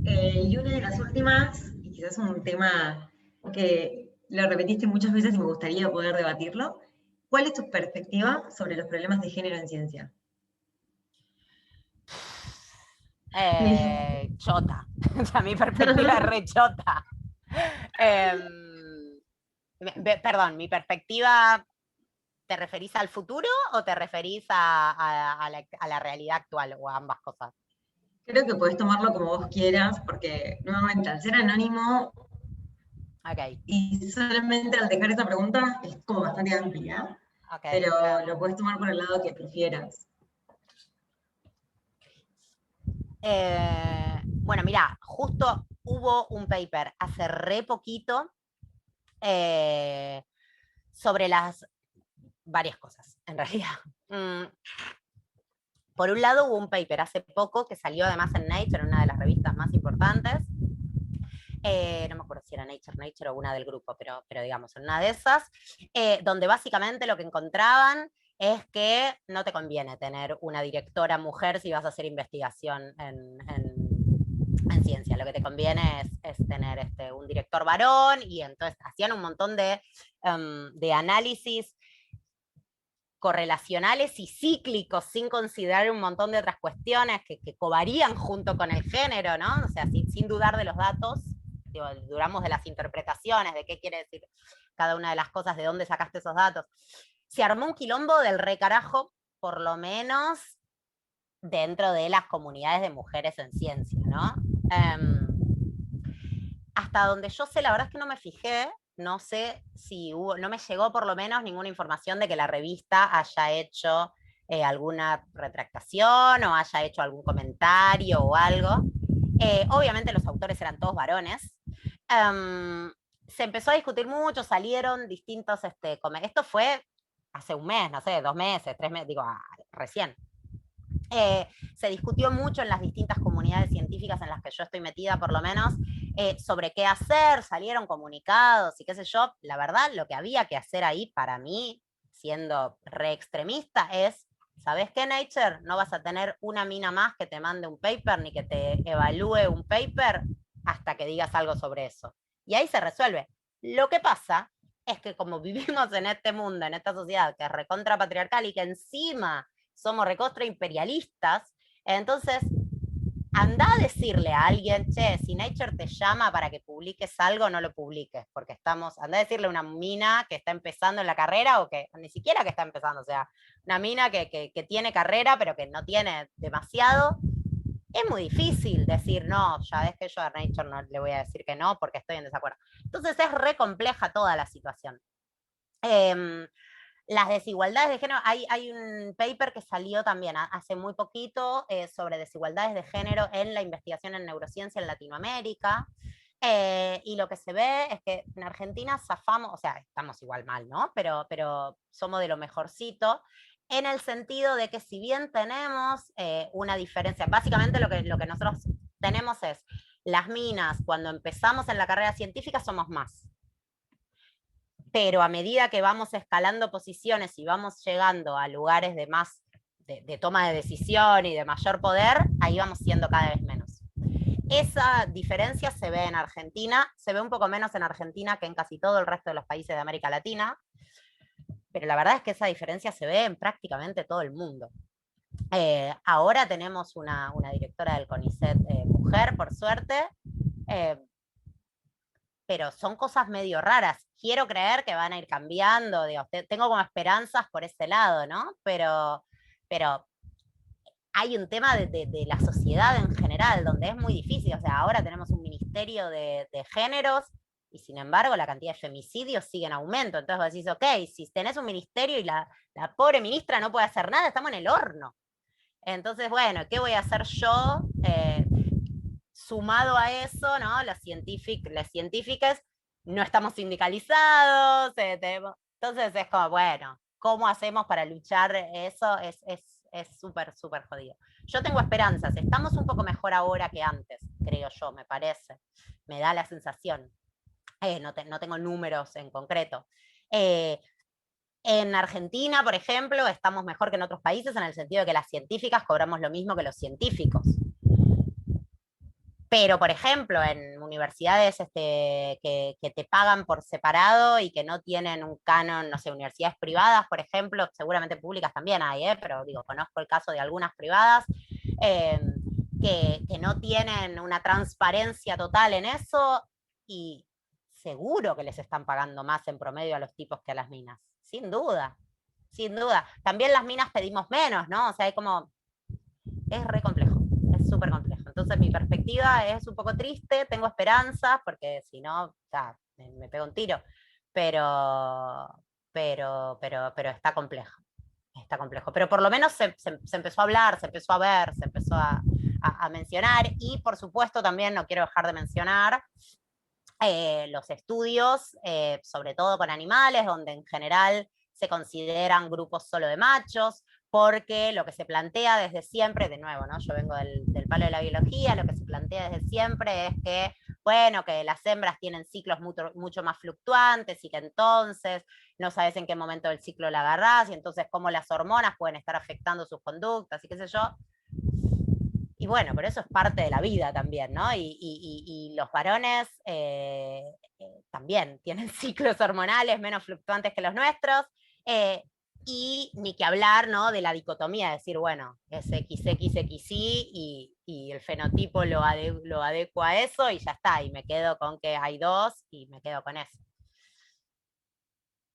Y una de las últimas, y quizás un tema que lo repetiste muchas veces y me gustaría poder debatirlo, ¿cuál es tu perspectiva sobre los problemas de género en ciencia? Chota. O sea, mi perspectiva es re chota. Perdón, mi perspectiva, ¿te referís al futuro o te referís a la realidad actual o a ambas cosas? Creo que podés tomarlo como vos quieras, porque nuevamente al ser anónimo Ok, y solamente al dejar esa pregunta es como bastante amplia, ok. pero lo puedes tomar por el lado que prefieras. Bueno, mira, justo hubo un paper hace re poquito sobre varias cosas, en realidad. Por un lado, hubo un paper hace poco que salió además en Nature, en una de las revistas más importantes. No me acuerdo si era Nature o una del grupo, pero digamos, en una de esas, donde básicamente lo que encontraban es que no te conviene tener una directora mujer si vas a hacer investigación en ciencia. Lo que te conviene es tener un director varón, y entonces hacían un montón de análisis correlacionales y cíclicos, sin considerar un montón de otras cuestiones que covarían junto con el género, ¿no? O sea, sin dudar de los datos, dudamos de las interpretaciones, de qué quiere decir cada una de las cosas, de dónde sacaste esos datos. Se armó un quilombo del re carajo, por lo menos dentro de las comunidades de mujeres en ciencia, ¿no? Hasta donde yo sé, la verdad es que no me fijé, no sé si no me llegó por lo menos ninguna información de que la revista haya hecho alguna retractación o haya hecho algún comentario o algo. Obviamente los autores eran todos varones. Se empezó a discutir mucho, salieron distintos, esto fue hace un mes, no sé, 2 meses, 3 meses, digo, recién. Se discutió mucho en las distintas comunidades científicas en las que yo estoy metida, por lo menos, sobre qué hacer, salieron comunicados y qué sé yo. La verdad, lo que había que hacer ahí para mí, siendo re extremista, es, ¿sabes qué, Nature? No vas a tener una mina más que te mande un paper ni que te evalúe un paper hasta que digas algo sobre eso. Y ahí se resuelve. Lo que pasa es que como vivimos en este mundo, en esta sociedad que es recontra patriarcal y que encima somos recontra imperialistas, entonces anda a decirle a alguien, che, si Nature te llama para que publiques algo, no lo publiques, porque anda a decirle a una mina que está empezando en la carrera, o que ni siquiera que está empezando, o sea, una mina que tiene carrera, pero que no tiene demasiado. Es muy difícil decir, no, ya ves que yo a Nature no le voy a decir que no, porque estoy en desacuerdo. Entonces es re compleja toda la situación. Las desigualdades de género, hay un paper que salió también hace muy poquito sobre desigualdades de género en la investigación en neurociencia en Latinoamérica, y lo que se ve es que en Argentina zafamos, o sea, estamos igual mal, ¿no? Pero somos de lo mejorcito, en el sentido de que si bien tenemos una diferencia, básicamente lo que nosotros tenemos es, las minas cuando empezamos en la carrera científica somos más, pero a medida que vamos escalando posiciones y vamos llegando a lugares de toma de decisión y de mayor poder, ahí vamos siendo cada vez menos. Esa diferencia se ve en Argentina, se ve un poco menos en Argentina que en casi todo el resto de los países de América Latina, pero la verdad es que esa diferencia se ve en prácticamente todo el mundo. Ahora tenemos una directora del CONICET mujer, por suerte, pero son cosas medio raras. Quiero creer que van a ir cambiando, digo, tengo como esperanzas por ese lado, ¿no? Pero hay un tema de la sociedad en general, donde es muy difícil. O sea, ahora tenemos un ministerio de géneros y sin embargo la cantidad de femicidios sigue en aumento. Entonces vos decís, ok, si tenés un ministerio y la pobre ministra no puede hacer nada, estamos en el horno. Entonces, bueno, ¿qué voy a hacer yo? Sumado a eso, ¿no? Las científicas no estamos sindicalizados, entonces es como, bueno, ¿cómo hacemos para luchar eso? Es súper, súper jodido. Yo tengo esperanzas, estamos un poco mejor ahora que antes, creo yo, me parece, me da la sensación. No tengo números en concreto. En Argentina, por ejemplo, estamos mejor que en otros países en el sentido de que las científicas cobramos lo mismo que los científicos. Pero, por ejemplo, en universidades que te pagan por separado y que no tienen un canon, no sé, universidades privadas, por ejemplo, seguramente públicas también hay, pero digo, conozco el caso de algunas privadas, que no tienen una transparencia total en eso y seguro que les están pagando más en promedio a los tipos que a las minas, sin duda, sin duda. También las minas pedimos menos, ¿no? O sea, hay como, es re complejo, es súper complejo. Entonces mi perspectiva es un poco triste, tengo esperanzas, porque si no, me pego un tiro, pero está complejo. Está complejo, pero por lo menos se empezó a hablar, se empezó a ver, se empezó a mencionar, y por supuesto también no quiero dejar de mencionar los estudios, sobre todo con animales, donde en general se consideran grupos solo de machos, porque lo que se plantea desde siempre, de nuevo, ¿no? Yo vengo del palo de la biología, lo que se plantea desde siempre es que, bueno, que las hembras tienen ciclos mucho más fluctuantes y que entonces no sabes en qué momento del ciclo la agarrás y entonces cómo las hormonas pueden estar afectando sus conductas y qué sé yo. Y bueno, pero eso es parte de la vida también, ¿no? Y los varones también tienen ciclos hormonales menos fluctuantes que los nuestros, y ni que hablar, ¿no? De la dicotomía, decir, bueno, es XXXY y el fenotipo lo adecua a eso y ya está, y me quedo con que hay dos y me quedo con eso.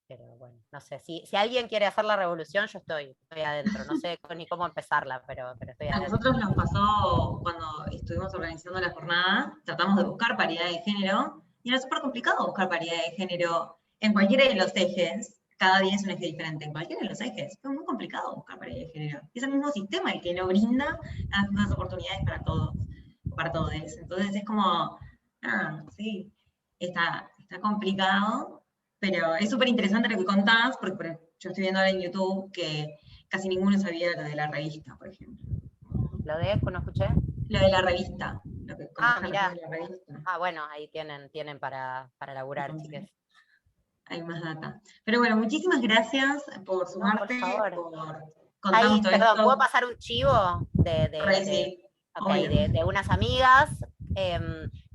Pero bueno, no sé, si alguien quiere hacer la revolución, yo estoy adentro, no sé ni cómo empezarla, pero estoy A adentro. nosotros nos pasó cuando estuvimos organizando la jornada, tratamos de buscar paridad de género, y era súper complicado buscar paridad de género en cualquiera de los ejes. Cada día es un eje diferente, en cualquiera de los ejes. Fue muy complicado buscar paridad de género. Es el mismo sistema el que no brinda las mismas oportunidades para todos, para todos. Entonces es como, sí, está complicado, pero es súper interesante lo que contás, porque yo estoy viendo ahora en YouTube que casi ninguno sabía lo de la revista, por ejemplo. ¿Lo de ESCO no escuché? Lo de la revista. Lo que Mirá. de la revista. Bueno, ahí tienen para laburar, chicas. Hay más data. Pero bueno, muchísimas gracias por No, por sumarte, favor. por contarnos todo Perdón, esto. ¿puedo pasar un chivo Sí, okay, obvio. de unas amigas?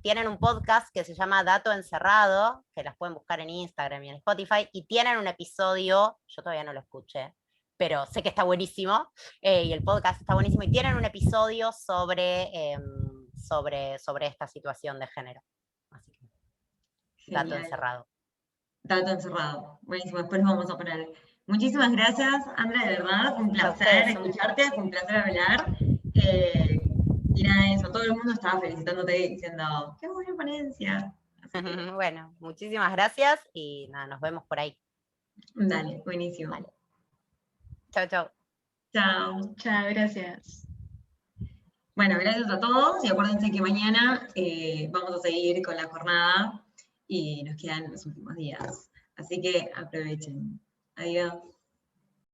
Tienen un podcast que se llama Dato Encerrado, que las pueden buscar en Instagram y en Spotify, y tienen un episodio, yo todavía no lo escuché, pero sé que está buenísimo, y el podcast está buenísimo, y tienen un episodio sobre esta situación de género. Así que, Genial. Dato Encerrado. Dato encerrado. Buenísimo, después lo vamos a poner. Muchísimas gracias, Andrea, de verdad, fue un placer escucharte, fue un placer hablar. Y nada, eso, todo el mundo estaba felicitándote diciendo, qué buena ponencia. Bueno, muchísimas gracias y nada, nos vemos por ahí. Dale, buenísimo. Vale. Chao, chao. Chao. Chao, gracias. Bueno, gracias a todos y acuérdense que mañana vamos a seguir con la jornada y nos quedan los últimos días. Así que aprovechen. Adiós.